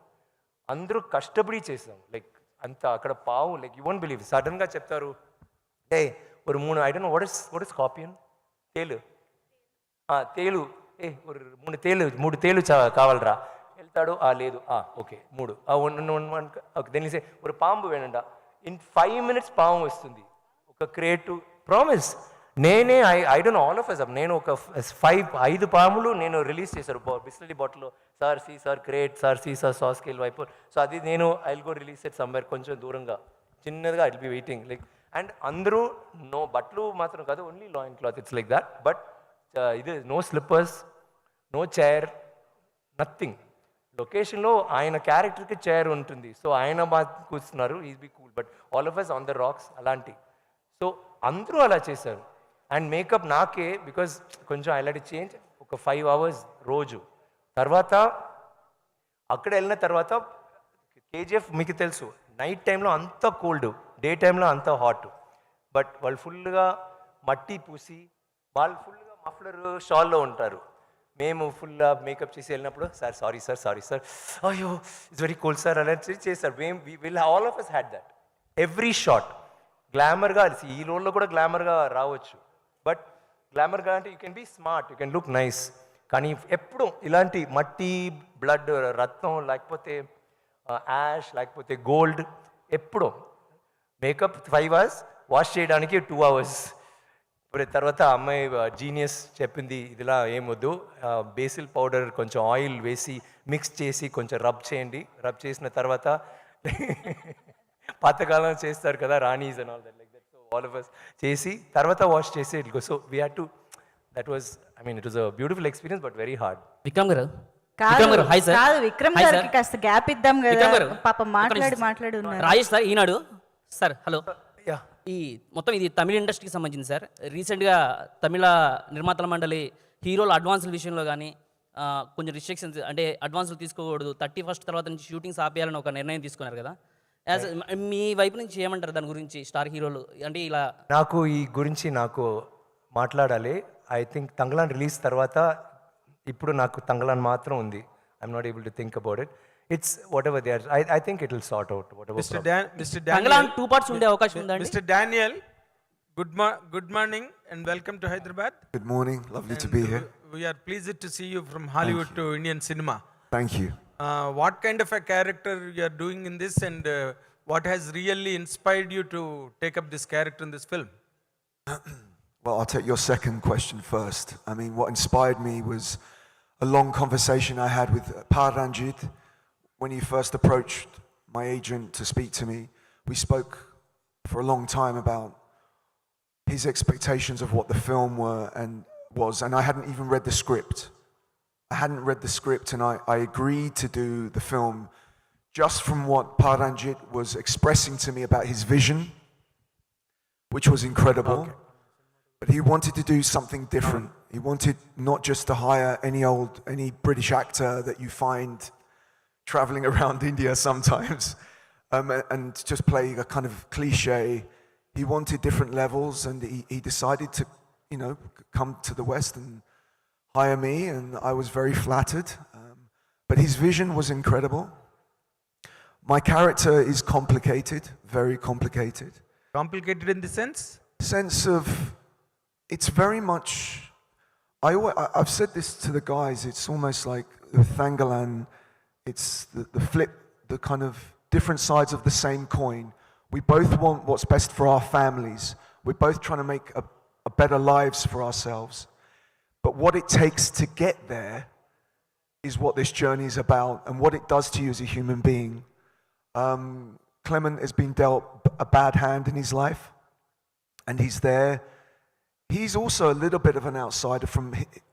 B: అందరూ కష్టపడి చేసాం. లైక్ అంత అక్కడ పావు లైక్ యూ వోంట్ బిలీవ్ సడన్గా చెప్తారు ఏ ஒரு 3 I don't know what is scorpion తేలు తేలు ஒரு 3 తేలు కావాలరా వెళ్తాడు లేదు ఓకే 3 ఓకే దెన్ ஒரு పాంబు వేణండా ఇన్ 5 minutes పాము వస్తుంది. ఒక క్రియేటివ్ ప్రామిస్ నేనే I don't know all of us నేను ఒక 5 పాములు నేను రిలీజ్ చేశారు బిస్లరీ బాటిల్లో. Sir see sir krait sir see sir saw scaled viper. So అది నేను I will go release it somewhere కొంచెం దూరంగా చిన్నదిగా I will be waiting like. And అందరూ నో బట్టలు మాత్రం కాదు only loin cloth it's like that. But ఇది no slippers no chair nothing. లొకేషన్లో ఆయన క్యారెక్టర్కి చైర్ ఉంటుంది. సో ఆయన బాగా కూర్చున్నారు is be cool. But all of us on the rocks అలాంటి. సో అందరూ అలా చేశారు. అండ్ మేకప్ నాకే బికాజ్ కొంచెం ఐ లైట్ చేంజ్ ఒక 5 hours రోజు. తర్వాత అక్కడ వెళ్ళిన తర్వాత కేజీఎఫ్ మీకు తెలుసు నైట్ టైంలో అంత కోల్డ్ డే టైంలో అంత హాట్. బట్ వాళ్ళు ఫుల్గా మట్టి పూసి వాళ్ళు ఫుల్గా మఫ్లర్ షాల్లో ఉంటారు. మేము ఫుల్గా మేకప్ చేసి వెళ్ళినప్పుడు సార్ సారీ సార్ అయ్యో ఇట్స్ వెరీ కోల్డ్ సార్ అలా చేశారు. మేము will all of us had that every shot గ్లామర్గా. ఈ రోల్లో కూడా గ్లామర్గా రావచ్చు. బట్ గ్లామర్గా అంటే you can be smart you can look nice. కానీ ఎప్పుడు ఇలాంటి మట్టి బ్లడ్ రక్తం లేకపోతే యాష్ లేకపోతే గోల్డ్ ఎప్పుడో మేకప్ 5 hours వాష్ చేయడానికి 2 hours. ఇప్పుడు తర్వాత అమ్మాయి జీనియస్ చెప్పింది ఇదిలా ఏమొద్దు బేసిల్ పౌడర్ కొంచెం ఆయిల్ వేసి మిక్స్ చేసి కొంచెం రబ్ చేయండి. రబ్ చేసిన తర్వాత పాతకాలం చేస్తారు కదా ranis and all that like that. So all of us చేసి తర్వాత వాష్ చేసి it go. So we had to that was I mean it was a beautiful experience but very hard.
I: Vikram garu
A: కాదు విక్రమ్ గారికి కాస్త గ్యాప్ ఇద్దాం కదా పాప మాట్లాడి ఉన్నారు.
I: రాజేష్ సార్ ఈనాడు సార్ హలో
B: యా
I: ఈ మొత్తం ఇది తమిళ ఇండస్ట్రీకి సంబంధించింది సార్. రీసెంట్గా తమిళ నిర్మాతల మండలి హీరోల అడ్వాన్సుల విషయంలో కానీ కొంచెం రిస్ట్రిక్షన్స్ అంటే అడ్వాన్సులు తీసుకోకూడదు 31st తర్వాత నుంచి షూటింగ్స్ ఆపేయాలని ఒక నిర్ణయం తీసుకున్నారు కదా. యాజ్ మీ వైపు నుంచి ఏమంటారు దాని గురించి స్టార్ హీరోలు అంటే ఇలా?
B: నాకు ఈ గురించి నాకు మాట్లాడాలి. ఐ థింక్ తంగలాన్ రిలీజ్ తర్వాత ఇప్పుడు నాకు తంగలాన్ మాత్రం ఉంది. I'm not able to think about it. It's whatever they are I think it will sort out whatever.
I: Thangalaan 2 parts ఉండే అవకాశం ఉందండి.
C: Mr. Daniel, good morning and welcome to Hyderabad.
J: Good morning, lovely to be here.
C: We are pleased to see you from Hollywood to Indian cinema.
J: Thank you.
C: What kind of a character you are doing in this and what has really inspired you to take up this character in this film?
J: Well, I'll take your second question first. I mean, what inspired me was a long conversation I had with Paranjit when he first approached my agent to speak to me. We spoke for a long time about his expectations of what the film was, and I hadn't even read the script. And I agreed to do the film just from what Paranjit was expressing to me about his vision, which was incredible. Okay. But he wanted to do something different. He wanted not just to hire any British actor that you find traveling around India sometimes and just play a kind of cliche. He wanted different levels, and he decided to, come to the West and hire me, and I was very flattered. But his vision was incredible. My character is complicated, very complicated.
C: Complicated in the sense?
J: Sense of, it's very much, I've said this to the guys, it's almost like with Thangalan, it's the flip, the kind of different sides of the same coin. We both want what's best for our families. We're both trying to make a better lives for ourselves. But what it takes to get there is what this journey is about and what it does to you as a human being. Clement has been dealt a bad hand in his life, and he's there. He's also a little bit of an outsider from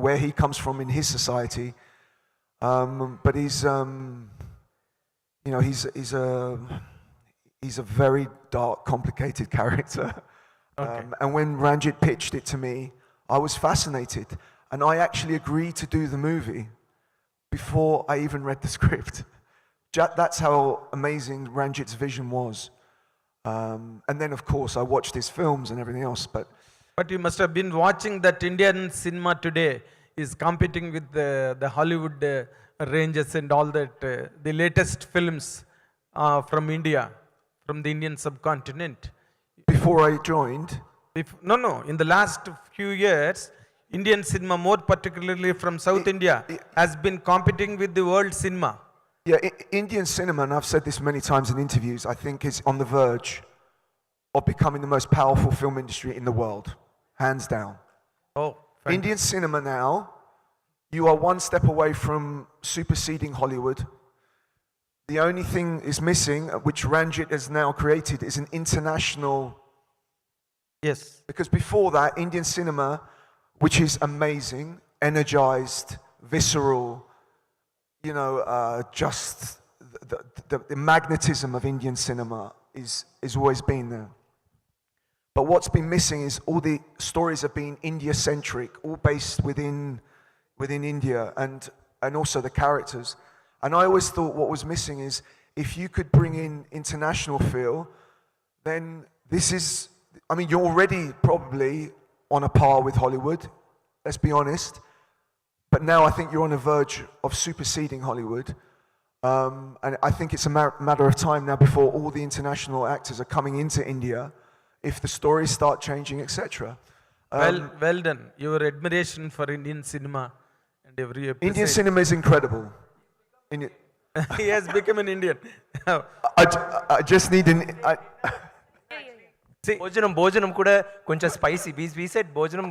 J: where he comes from in his society. But he's a very dark, complicated character. Okay. And when Ranjit pitched it to me, I was fascinated. And I actually agreed to do the movie before I even read the script. That's how amazing Ranjit's vision was. And then, of course, I watched his films and everything else.
C: But you must have been watching that Indian cinema today is competing with the Hollywood ranges and all that, the latest films from India, from the Indian subcontinent.
J: Before I joined,
C: No, in the last few years, Indian cinema, more particularly from South India, has been competing with the world cinema.
J: yeah, Indian cinema, and I've said this many times in interviews, I think is on the verge of becoming the most powerful film industry in the world, hands down.
C: Oh,
J: Indian cinema now, you are one step away from superseding Hollywood. The only thing is missing, which Ranjit has now created, is an international.
C: yes.
J: Because before that, Indian cinema, which is amazing, energized, visceral, you know, just the magnetism of Indian cinema is always been there. But what's been missing is all the stories have been India-centric, all based within India, and also the characters. And I always thought what was missing is if you could bring in international feel, then this is, I mean, you're already probably on a par with Hollywood, let's be honest. But now I think you're on the verge of superseding Hollywood. And I think it's a matter of time now before all the international actors are coming into India, if the stories start changing, etc.
C: Well done. Your admiration for Indian cinema and every episode.
J: Indian cinema is incredible.
C: He has become an Indian.
J: I just need an.
B: భోజనం కూడా కొంచెం spicy we said భోజనం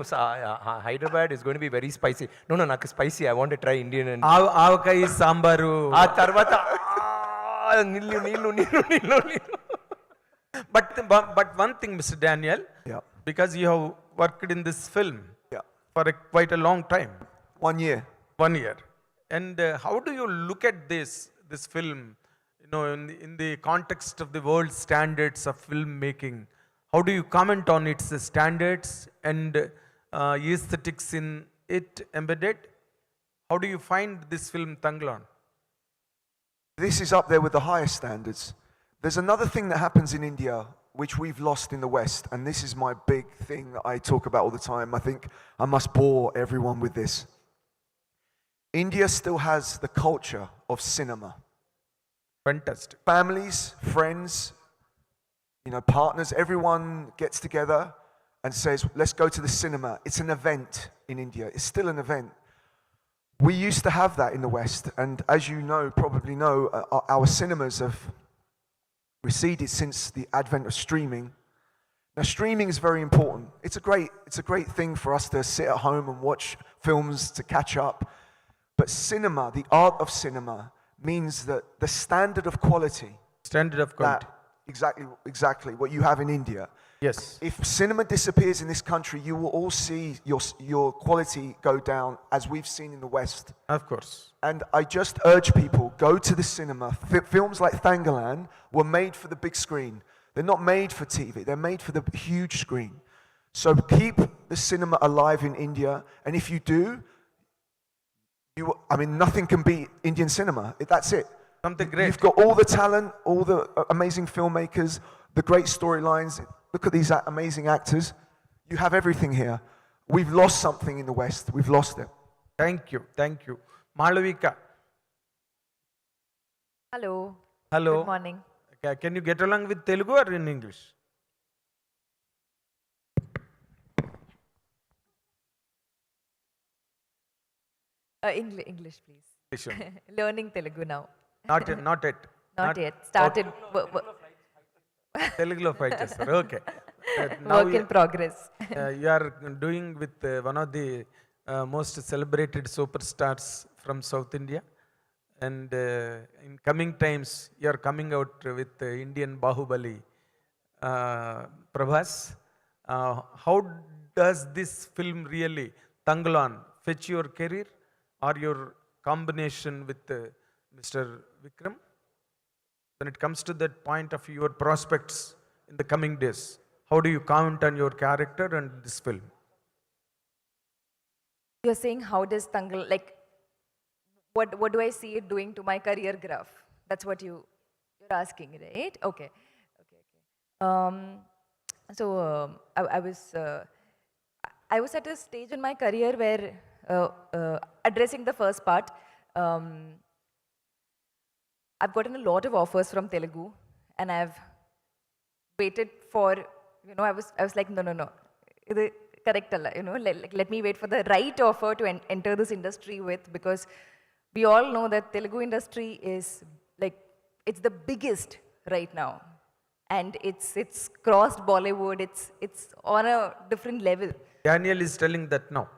B: Hyderabad is going to be very spicy. No, నాకు spicy. I want to try Indian and
C: ఆవకాయ సాంబారు.
B: ఆ తర్వాత నీళ్ళు.
C: But one thing, Mr. Daniel,
J: Yeah.
C: because you have worked in this film
J: Yeah.
C: for quite a long time,
J: 1 year.
C: 1 year, and how do you look at this film, you know, in the context of the world standards of filmmaking? How do you comment on its standards and aesthetics in it embedded? How do you find this film Tanglan?
J: This is up there with the highest standards. There's another thing that happens in India which we've lost in the West, and this is my big thing that I talk about all the time. I think I must bore everyone with this. India still has the culture of cinema.
C: Fantastic.
J: Families, friends, you know, partners, everyone gets together and says, let's go to the cinema. It's an event in India. It's still an event. We used to have that in the West, and as you know, probably know, our cinemas have receded since the advent of streaming. Now, streaming is very important. It's a great thing for us to sit at home and watch films to catch up. But cinema, the art of cinema, means that the standard of quality,
C: Standard of quality.
J: exactly what you have in India.
C: Yes.
J: If cinema disappears in this country, you will all see your quality go down, as we've seen in the West.
C: Of course.
J: And I just urge people, go to the cinema. Films like Thangalan were made for the big screen. They're not made for TV. They're made for the huge screen. So keep the cinema alive in India. And if you do, nothing can beat Indian cinema. That's it.
C: Something great.
J: You've got all the talent, all the amazing filmmakers, the great storylines. Look at these amazing actors. You have everything here. We've lost something in the West. We've lost it.
C: Thank you. Malavika.
K: Hello.
C: Hello.
K: Good morning.
C: Can you get along with Telugu or in English?
K: English, please.
C: Sure.
K: Learning Telugu now.
C: Not yet.
K: Not yet. Started.
C: Telugulo fight చేస్తారు. Okay.
K: Work in progress.
C: You are doing with one of the most celebrated superstars from South India, and in coming times you are coming out with Indian Bahubali, Prabhas. How does this film really, Tanglan, fetch your career or your combination with Mr. Vikram? When it comes to that point of your prospects in the coming days, how do you comment on your character and this film?
K: You're saying how does Tangal, like, what do I see it doing to my career graph? That's what you're asking, right? Okay. So I was at a stage in my career where addressing the first part, I've gotten a lot of offers from Telugu, and I've waited for, I was like, no, idu correct alla, let me wait for the right offer to enter this industry with, because we all know that Telugu industry is like, it's the biggest right now, and it's crossed Bollywood, it's on a different level.
C: Daniel is telling that now.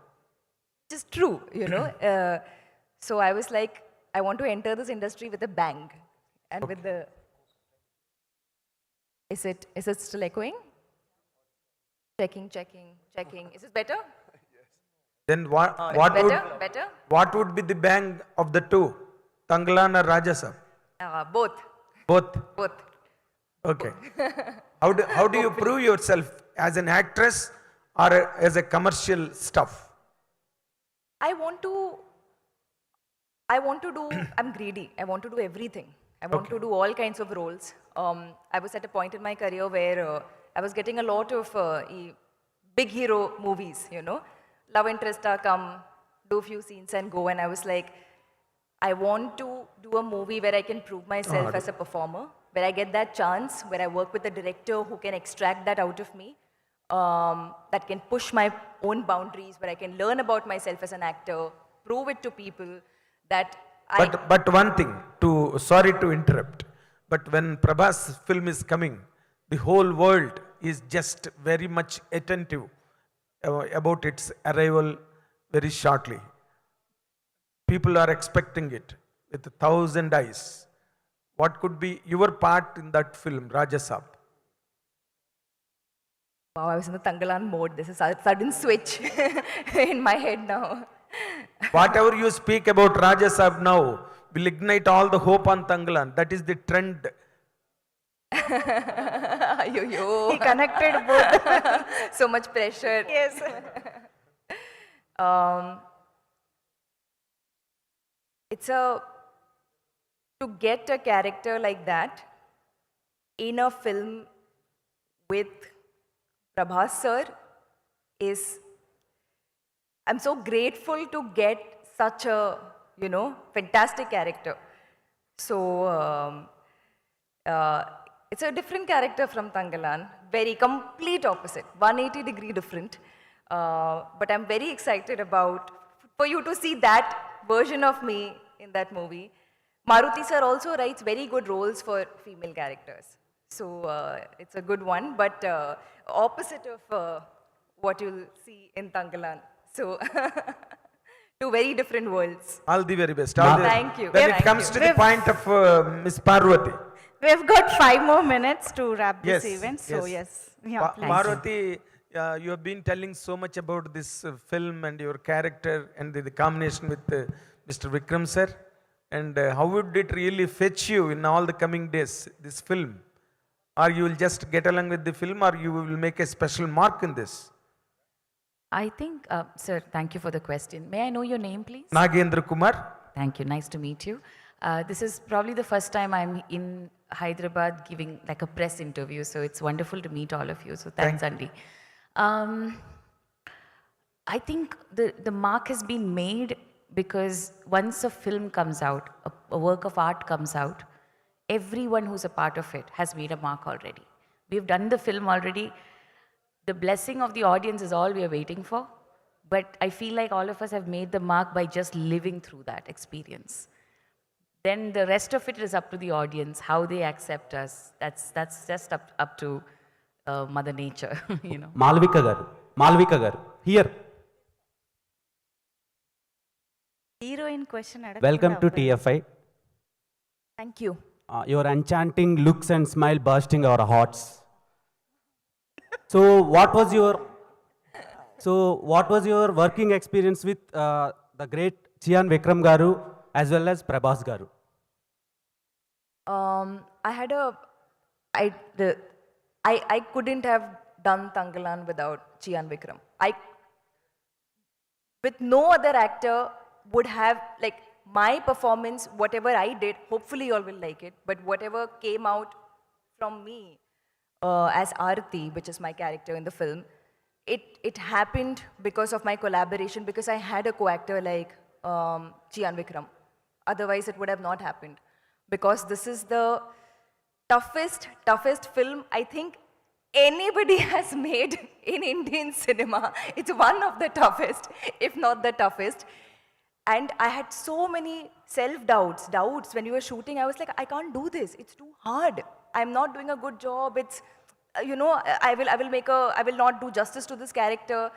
K: Which is true, so I was like, I want to enter this industry with a bang, and with the, is it still echoing? Checking. Is this better?
C: Then
K: Better?
C: what would be the bang of the two, Tangalan or Rajasab?
K: Both.
C: Both. Okay. How do you prove yourself as an actress or as a commercial stuff?
K: I want to do, I'm greedy. I want to do everything. I want to do all kinds of roles. I was at a point in my career where I was getting a lot of big hero movies, love interest come, do few scenes and go. And I was like, I want to do a movie where I can prove myself as a performer, where I get that chance, where I work with a director who can extract that out of me, that can push my own boundaries, where I can learn about myself as an actor, prove it to people that
C: But one thing, sorry to interrupt, but when Prabhas film is coming, the whole world is just very much attentive about its arrival very shortly. People are expecting it with 1,000 eyes. What could be your part in that film, Rajasab?
K: Wow, I was in the Tangalan mode. This is a sudden switch in my head now.
C: Whatever you speak about Rajasab now will ignite all the hope on Tangalan. That is the trend.
K: Yo.
A: He connected both.
K: So much pressure.
A: Yes.
K: To get a character like that in a film with Prabhas sir is, I'm so grateful to get such a, fantastic character. So, it's a different character from Tangalan, very complete opposite, 180-degree different. But I'm very excited for you to see that version of me in that movie. Maruti sir also writes very good roles for female characters. So it's a good one, but opposite of what you'll see in Tangalan. So two very different worlds.
C: All the very best.
K: Thank you.
C: When it
K: Thank
C: comes
K: you.
C: to the point of Miss Parvati.
A: We've got 5 more minutes to wrap this
C: Yes,
A: event. So yes. Yeah, please.
C: Parvati, you have been telling so much about this film and your character and the combination with Mr. Vikram sir. And how would it really fetch you in all the coming days, this film? Or you will just get along with the film, or you will make a special mark in this?
L: I think, sir, thank you for the question. May I know your name, please?
C: Nagendra Kumar.
L: Thank you. Nice to meet you. This is probably the first time I'm in Hyderabad giving like a press interview, so it's wonderful to meet all of you. So thanks, Andy. I think the mark has been made because once a film comes out, a work of art comes out, everyone who's a part of it has made a mark already. We've done the film already. The blessing of the audience is all we are waiting for. But I feel like all of us have made the mark by just living through that experience. Then the rest of it is up to the audience, how they accept us. That's just up to Mother Nature,
M: Malvika garu, here.
A: Heroine question.
M: Welcome to TFI.
K: Thank you.
M: Your enchanting looks and smile bursting our hearts. So what was your working experience with the great Chian Vikram garu as well as Prabhas garu?
K: I couldn't have done Tangalan without Chian Vikram. With no other actor would have, like, my performance, whatever I did, hopefully you all will like it, but whatever came out from me as Aarti, which is my character in the film, it happened because of my collaboration, because I had a co-actor like Chian Vikram. Otherwise, it would have not happened. Because this is the toughest film I think anybody has made in Indian cinema. It's one of the toughest, if not the toughest. And I had so many doubts when we were shooting. I was like, I can't do this. It's too hard. I'm not doing a good job. It's, I will not do justice to this character.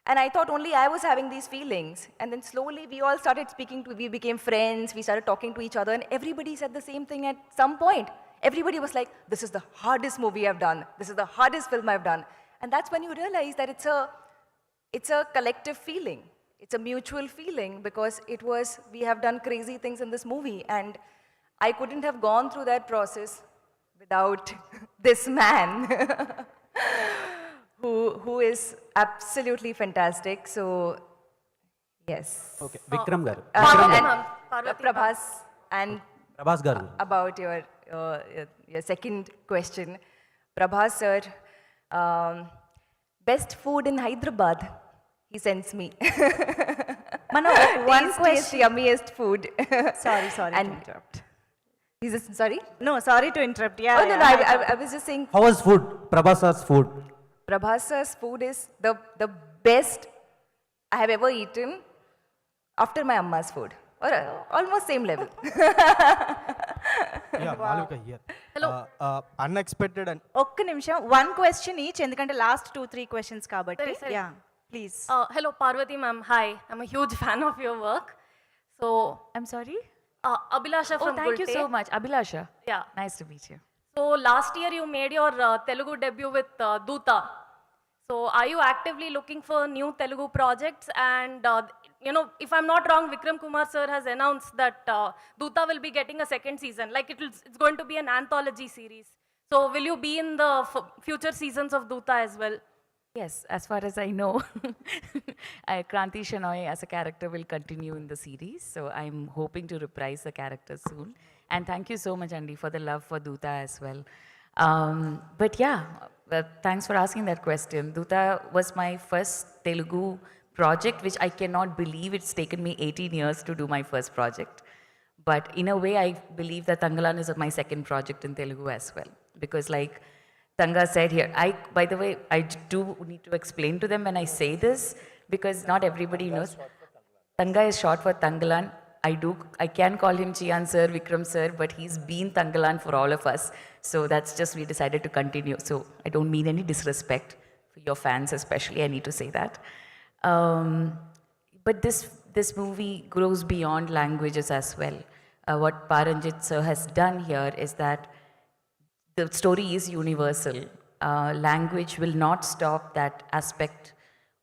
K: And I thought only I was having these feelings. And then slowly we all started we became friends, we started talking to each other, and everybody said the same thing at some point. Everybody was like, this is the hardest movie I've done. This is the hardest film I've done. And that's when you realize that it's a collective feeling. It's a mutual feeling because we have done crazy things in this movie. And I couldn't have gone through that process without this man. who is absolutely fantastic. So, yes.
M: Okay, Vikram garu.
K: Prabhas, and
M: Prabhas garu.
K: About your second question. Prabhas sir, best food in Hyderabad, he sends me.
A: One question.
K: Yummiest food.
A: Sorry to interrupt.
K: Sorry?
A: No, sorry to interrupt. Yeah.
K: Oh, no, I was just saying.
M: How was food? Prabhas's food.
K: Prabhas's food is the best I have ever eaten after my amma's food. Or almost same level.
N: Yeah, Malvika here.
A: Hello.
N: Unexpected and
A: ఒక్క నిమిషం, one question each, ఎందుకంటే last 2-3 questions కాబట్టి. Yeah, please.
O: Hello, Parvati ma'am. Hi, I'm a huge fan of your work. So,
L: I'm sorry?
O: Abhilasha from
L: Thank you
O: Gulte.
L: so much. Abhilasha.
O: Yeah.
L: Nice to meet you.
O: So, last year you made your Telugu debut with Doota. So, are you actively looking for new Telugu projects? And, if I'm not wrong, Vikram Kumar sir has announced that Doota will be getting a second season. Like, it's going to be an anthology series. So, will you be in the future seasons of Doota as well?
L: Yes, as far as I know, Kranti Shenoy as a character will continue in the series. So I'm hoping to reprise the character soon. And thank you so much, Andy, for the love for Doota as well. But yeah, thanks for asking that question. Doota was my first Telugu project, which I cannot believe it's taken me 18 years to do my first project. But in a way, I believe that Tangalan is my second project in Telugu as well. Because like Tanga said here, by the way, I do need to explain to them when I say this, because not everybody knows. Tanga is short for Tangalan. I can call him Chian sir, Vikram sir, but he's been Tangalan for all of us. So that's just, we decided to continue. So I don't mean any disrespect for your fans especially, I need to say that. But this movie grows beyond languages as well. What Paranjit sir has done here is that the story is universal. Language will not stop that aspect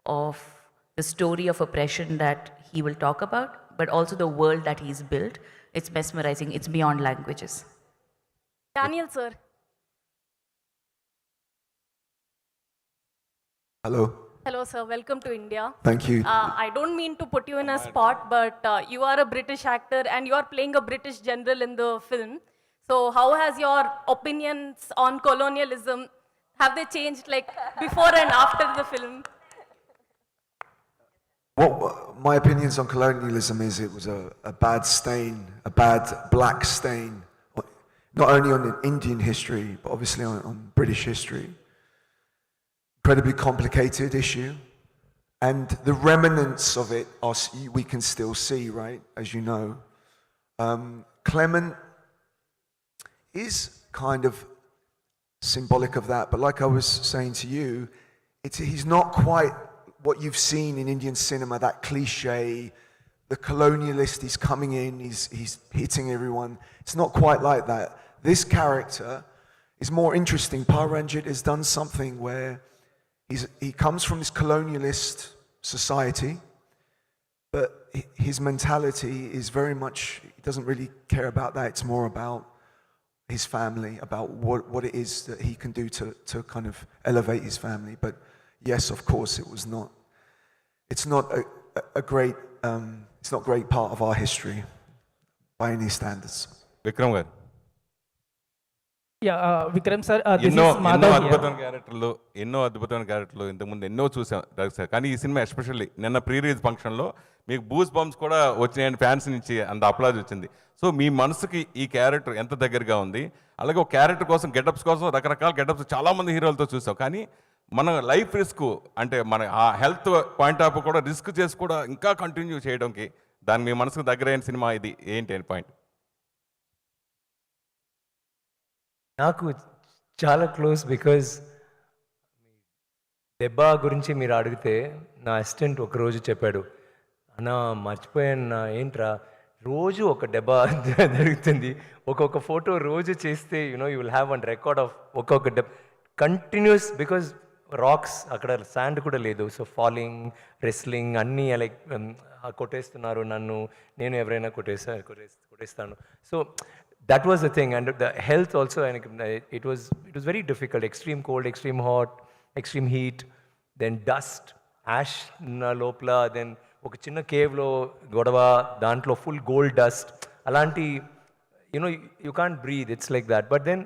L: of the story of oppression that he will talk about, but also the world that he's built. It's mesmerizing. It's beyond languages.
O: Daniel sir.
J: Hello.
O: Hello sir, welcome to India.
J: Thank you.
O: I don't mean to put you in a spot, but you are a British actor and you are playing a British general in the film. So how has your opinions on colonialism, have they changed like before and after the film?
J: What my opinions on colonialism is, it was a bad stain, a bad black stain, not only on Indian history, but obviously on British history. Incredibly complicated issue. And the remnants of it we can still see, right, as you know. Clement is kind of symbolic of that, but like I was saying to you, he's not quite what you've seen in Indian cinema, that cliche, the colonialist, he's coming in, he's hitting everyone. It's not quite like that. This character is more interesting. Paranjit has done something where he comes from this colonialist society, but his mentality is very much, he doesn't really care about that. It's more about his family, about what it is that he can do to kind of elevate his family. But yes, of course, it's not a great, it's not a great part of our history by any standards.
N: Vikram garu.
P: Vikram sir
Q: ఎన్నో అద్భుతమైన క్యారెక్టర్లు ఇంతకుముందు ఎన్నో చూసాం sir. కానీ ఈ cinema especially నిన్న pre release ఫంక్షన్లో మీకు బూస్ బంప్స్ కూడా వచ్చినాయని ఫ్యాన్స్ నుంచి అంత అప్లాజ్ వచ్చింది. సో మీ మనసుకి ఈ క్యారెక్టర్ ఎంత దగ్గరగా ఉంది? అలాగే ఒక క్యారెక్టర్ కోసం గెటప్స్ కోసం రకరకాల గెటప్స్ చాలామంది హీరోలతో చూసాం. కానీ మన లైఫ్ రిస్క్ అంటే మన ఆ హెల్త్ పాయింట్ ఆఫ్ కూడా రిస్క్ చేసి కూడా ఇంకా కంటిన్యూ చేయడానికి దాని మీ మనసుకు దగ్గరైన సినిమా ఇది ఏంటి అని పాయింట్?
B: నాకు చాలా క్లోజ్ బికాజ్ దెబ్బ గురించి మీరు అడిగితే నా అసిస్టెంట్ ఒకరోజు చెప్పాడు, అన్న మర్చిపోయాను ఏంట్రా రోజు ఒక దెబ్బ జరుగుతుంది, ఒక్కొక్క ఫోటో రోజు చేస్తే you will have one record of ఒక్కొక్క దెబ్బ కంటిన్యూస్. బికాజ్ రాక్స్ అక్కడ శాండ్ కూడా లేదు. సో ఫాలింగ్, రెస్లింగ్ అన్నీ లైక్ కొట్టేస్తున్నారు నన్ను, నేను ఎవరైనా కొట్టేస్తాను. So that was the thing, and the health also, and it was very difficult. Extreme cold, extreme hot, extreme heat, then dust, ash na lopla, then oka chinna cave lo godava dantlo full gold dust, alanti you can't breathe, it's like that. But then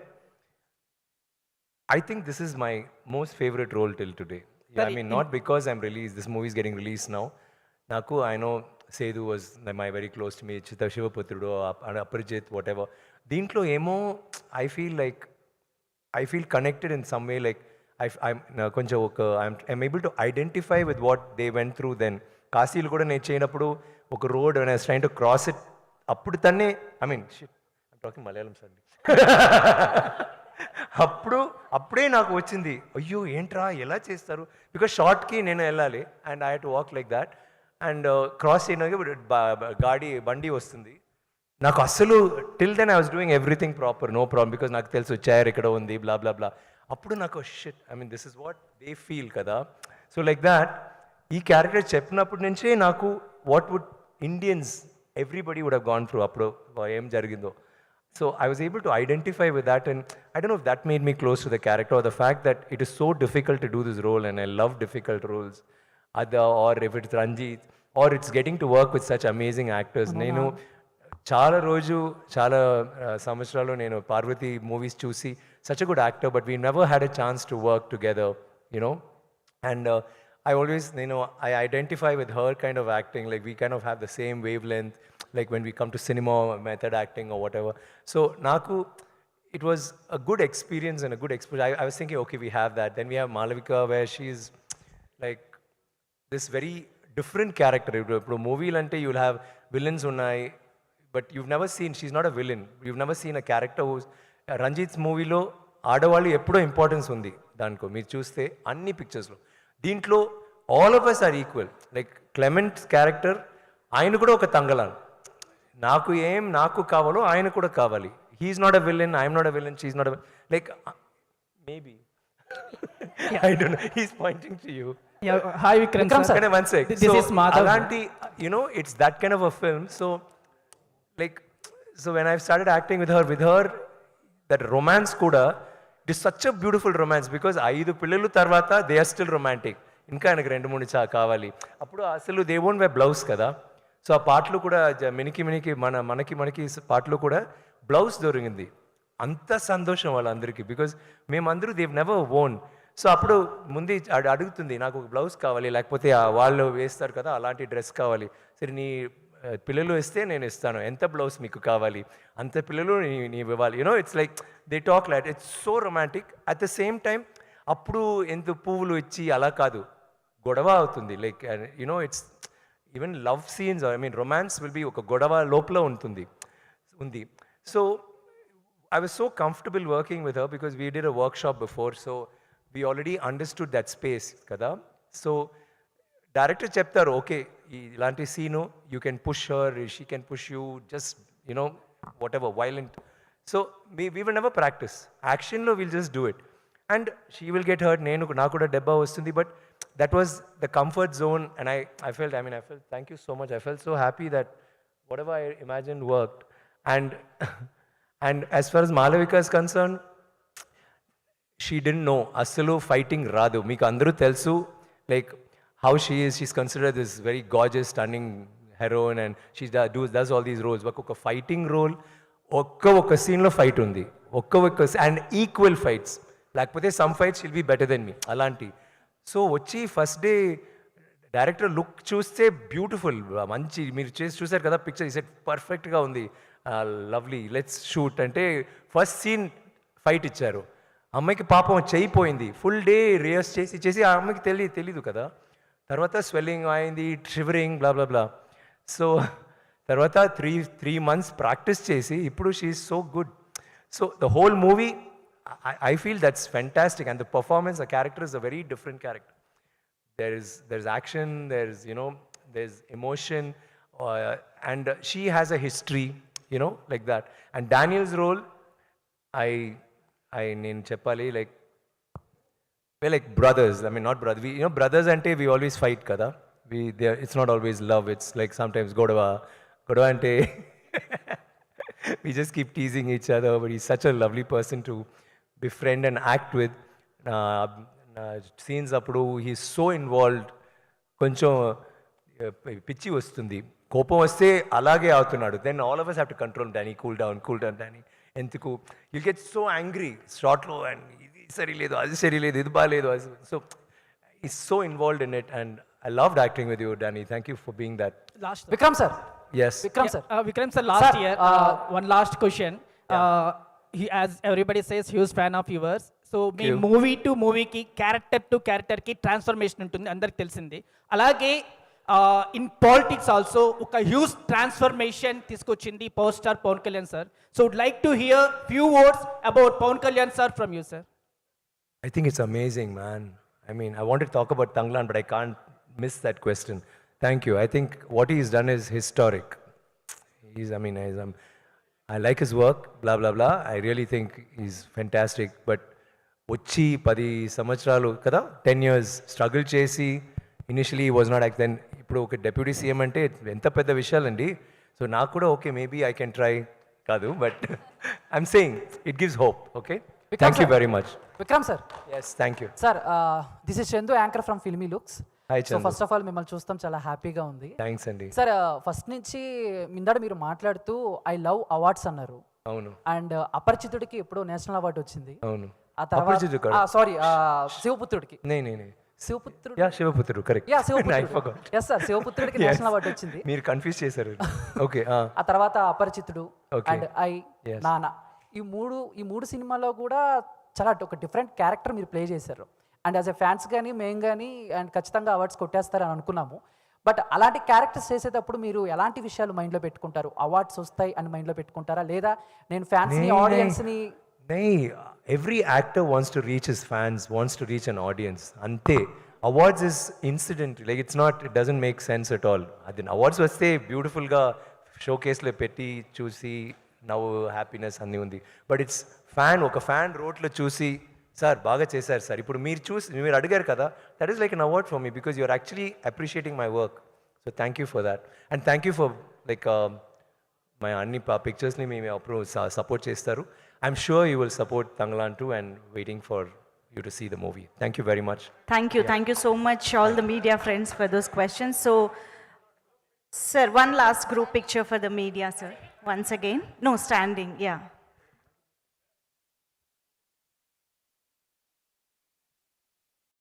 B: I think this is my most favorite role till today. I mean, not because I'm released, this movie is getting released now. Naku, I know Sedu was my very close to me, Chita Shivaputrudu, Aparijit, whatever. Dintlo emo, I feel connected in some way, like I'm able to identify with what they went through then. Kasilu kuda నేను చేయనప్పుడు ఒక road when I was trying to cross it, అప్పుడు తన్నే I'm talking Malayalam sadly. అప్పుడే నాకు వచ్చింది, అయ్యో ఏంట్రా ఎలా చేస్తారు, బికాస్ షార్ట్కి నేను వెళ్ళాలి and I had to walk like that and cross చేయడానికి బండి వస్తుంది. నాకు అస్సలు till then I was doing everything proper, no problem, because నాకు తెలుసు చైర్ ఇక్కడ ఉంది బ్లా బ్లా బ్లా. అప్పుడు నాకు shit, this is what they feel కదా. సో లైక్ దాట్ ఈ క్యారెక్టర్ చెప్పినప్పటి నుంచే నాకు what would Indians everybody would have gone through అప్పుడు ఏం జరిగిందో. So I was able to identify with that, and I don't know if that made me close to the character or the fact that it is so difficult to do this role, and I love difficult roles. Or if it's Ranjit, or it's getting to work with such amazing actors. Nenu చాలా సంవత్సరాలు నేను Parvati movies చూసి such a good actor, but we never had a chance to work together, and I always, I identify with her kind of acting, like we kind of have the same wavelength, like when we come to cinema, method acting or whatever. So naku, it was a good experience and a good exposure. I was thinking, okay, we have that. Then we have Malavika, where she's like this very different character. Ippudu movie lante you'll have villains unnai, but you've never seen, she's not a villain. You've never seen a character who's Ranjit's movie lo ఆడవాళ్ళు ఎప్పుడో importance ఉంది దానికో. మీరు చూస్తే అన్ని పిక్చర్స్లో దీంట్లో all of us are equal. Like Clement character, ఆయన కూడా ఒక తంగలాన్, నాకు కావాలో ఆయన కూడా కావాలి. He's not a villain, I'm not a villain, she's not a like maybe I don't know, he's pointing to you.
P: Hi Vikram sir.
B: One sec.
P: This is Madhav.
B: Alanti, it's that kind of a film. So when I started acting with her, that romance kuda, it is such a beautiful romance, because 5 పిల్లలు తర్వాత they are still romantic. ఇంకా ఆయనకు 2-3 కావాలి. అప్పుడు అసలు they won't wear blouse కదా. So ఆ పాటలు కూడా మినికి మనకి పాటలు కూడా బ్లౌజ్ దొరికింది. అంత సంతోషం వాళ్ళందరికీ, బికాజ్ మేమందరూ దేవ్ నెవర్ ఓన్. సో అప్పుడు ముందు అడుగుతుంది, నాకు ఒక బ్లౌజ్ కావాలి, లేకపోతే వాళ్ళు వేస్తారు కదా అలాంటి డ్రెస్ కావాలి. సరే నీ పిల్లలు వేస్తే నేను ఇస్తాను, ఎంత బ్లౌజ్ మీకు కావాలి అంత పిల్లలు నీవు ఇవ్వాలి. It's like they talk light, it's so romantic. At the same time అప్పుడు ఎంత పువ్వులు ఇచ్చి అలా కాదు, గొడవ అవుతుంది. Like it's even love scenes, romance will be ఒక గొడవ లోపల ఉంది. So I was so comfortable working with her because we did a workshop before, so we already understood that space kada. So director cheptaru, okay, ilanti scene you can push her, she can push you, just whatever violent. So we will never practice action lo, we'll just do it and she will get hurt, nenu na kuda debba vastundi. But that was the comfort zone, and I felt thank you so much, I felt so happy that whatever I imagined worked. And as far as Malavika is concerned, she didn't know asalu fighting radu. Meeku andaru telusu like how she's considered this very gorgeous, stunning heroine, and she does all these roles. But oka fighting role, oka scene lo fight undi. ఒక్క and equal fights, లేకపోతే some fights will be better then me అలాంటి. So వచ్చి first day director look చూస్తే beautiful, మంచి మీరు చూసారు కదా picture, ఈ సెట్ పర్ఫెక్ట్గా ఉంది, లవ్లీ, లెట్స్ షూట్ అంటే ఫస్ట్ సీన్ ఫైట్ ఇచ్చారు. అమ్మాయికి పాపం చేయిపోయింది, ఫుల్ డే రిహర్స్ చేసి ఆ అమ్మాయికి తెలీదు కదా. తర్వాత స్వెల్లింగ్ అయింది, షివరింగ్ బ్లా బ్లా బ్లా. సో తర్వాత త్రీ మంత్స్ ప్రాక్టీస్ చేసి ఇప్పుడు she is so good. So the whole movie I feel that's fantastic, and the performance, the character is a very different character. There's action, there's emotion, and she has a history, like that. And Daniel's role, I name Cheppali, like we're like brothers. I mean, not brothers. Brothers ante we always fight kada. It's not always love. It's like sometimes godava ante we just keep teasing each other. But he's such a lovely person to befriend and act with. Scenes appudu he's so involved. కొంచెం పిచ్చి వస్తుంది, కోపం వస్తే అలాగే అవుతున్నాడు. Then all of us have to control Danny, cool down Danny. ఎందుకు you get so angry షార్ట్లో, and ఇది సరిలేదు, అది సరిలేదు, ఇది బాగాలేదు. So he's so involved in it, and I loved acting with you, Danny. Thank you for being that.
P: Vikram sir.
B: Yes.
P: Vikram sir, last year, one last question. He, as everybody says, huge fan of yours. So మీ movie to మూవీకి, character to క్యారెక్టర్కి transformation ఉంటుంది, అందరికి తెలిసింది. అలాగే in politics also ఒక huge transformation తీసుకొచ్చింది power star Pawan Kalyan sir. So would like to hear few words about Pawan Kalyan sir from you sir.
B: I think it's amazing, man. I mean, I wanted to talk about Tanglan, but I can't miss that question. Thank you. I think what he's done is historic. I like his work, blah, blah, blah. I really think he's fantastic. But వచ్చి 10 సంవత్సరాలు కదా, 10 years struggle చేసి, initially was not act, then ఇప్పుడు ఒక deputy CM అంటే ఎంత పెద్ద విషయాలండి. So నాకు కూడా okay, maybe I can try కాదు, but I'm saying it gives hope. Okay, thank you very much.
P: Vikram sir.
B: Yes, thank you
P: sir, this is Chandu, anchor from Filmy Looks.
B: Hi
P: so
B: Chandu.
P: First of all మిమ్మల్ని చూస్తాం చాలా హ్యాపీగా ఉంది.
B: Thanks అండి.
P: Sir, first నుంచి మిందాడ మీరు మాట్లాడుతూ ఐ లవ్ అవార్డ్స్ అన్నారు.
B: అవును.
P: అండ్ అపరిచితుడికి ఎప్పుడో నేషనల్ అవార్డు వచ్చింది.
B: అవును.
P: ఆ తర్వాత సారీ, శివపుత్రుడికి Sivaputrudu
B: Sivaputrudu correct.
P: Yes sir, శివపుత్రుడికి నేషనల్ అవార్డు వచ్చింది.
B: మీరు కన్ఫ్యూజ్ చేశారు. ఓకే.
P: ఆ తర్వాత అపరిచితుడు అండ్ ఐ నాన్న, ఈ మూడు సినిమాలో కూడా చాలా ఒక డిఫరెంట్ క్యారెక్టర్ మీరు ప్లే చేశారు. అండ్ యాజ్ ఎ ఫ్యాన్స్ కానీ మేము కానీ అండ్ ఖచ్చితంగా అవార్డ్స్ కొట్టేస్తారని అనుకున్నాము. బట్ అలాంటి క్యారెక్టర్స్ చేసేటప్పుడు మీరు ఎలాంటి విషయాలు మైండ్లో పెట్టుకుంటారు? అవార్డ్స్ వస్తాయి అని మైండ్లో పెట్టుకుంటారా, లేదా నేను ఫ్యాన్స్ని ఆడియన్స్ని?
B: Every actor wants to reach his fans, wants to reach an audience. Ante awards is incident, like it doesn't make sense at all. Adin awards vaste beautiful ga showcase le petti chusi now happiness anni undi, but it's oka fan wrote lo chusi sir baga chesaru sir, ipudu meer adigaru kada, that is like an award for me because you are actually appreciating my work. So thank you for that, and thank you for like my anni pictures ni me support chestaru. I'm sure you will support Tanglan too, and waiting for you to see the movie. Thank you very much.
A: Thank you so much all the media friends for those questions. So sir, one last group picture for the media, sir, once again. No, standing, yeah.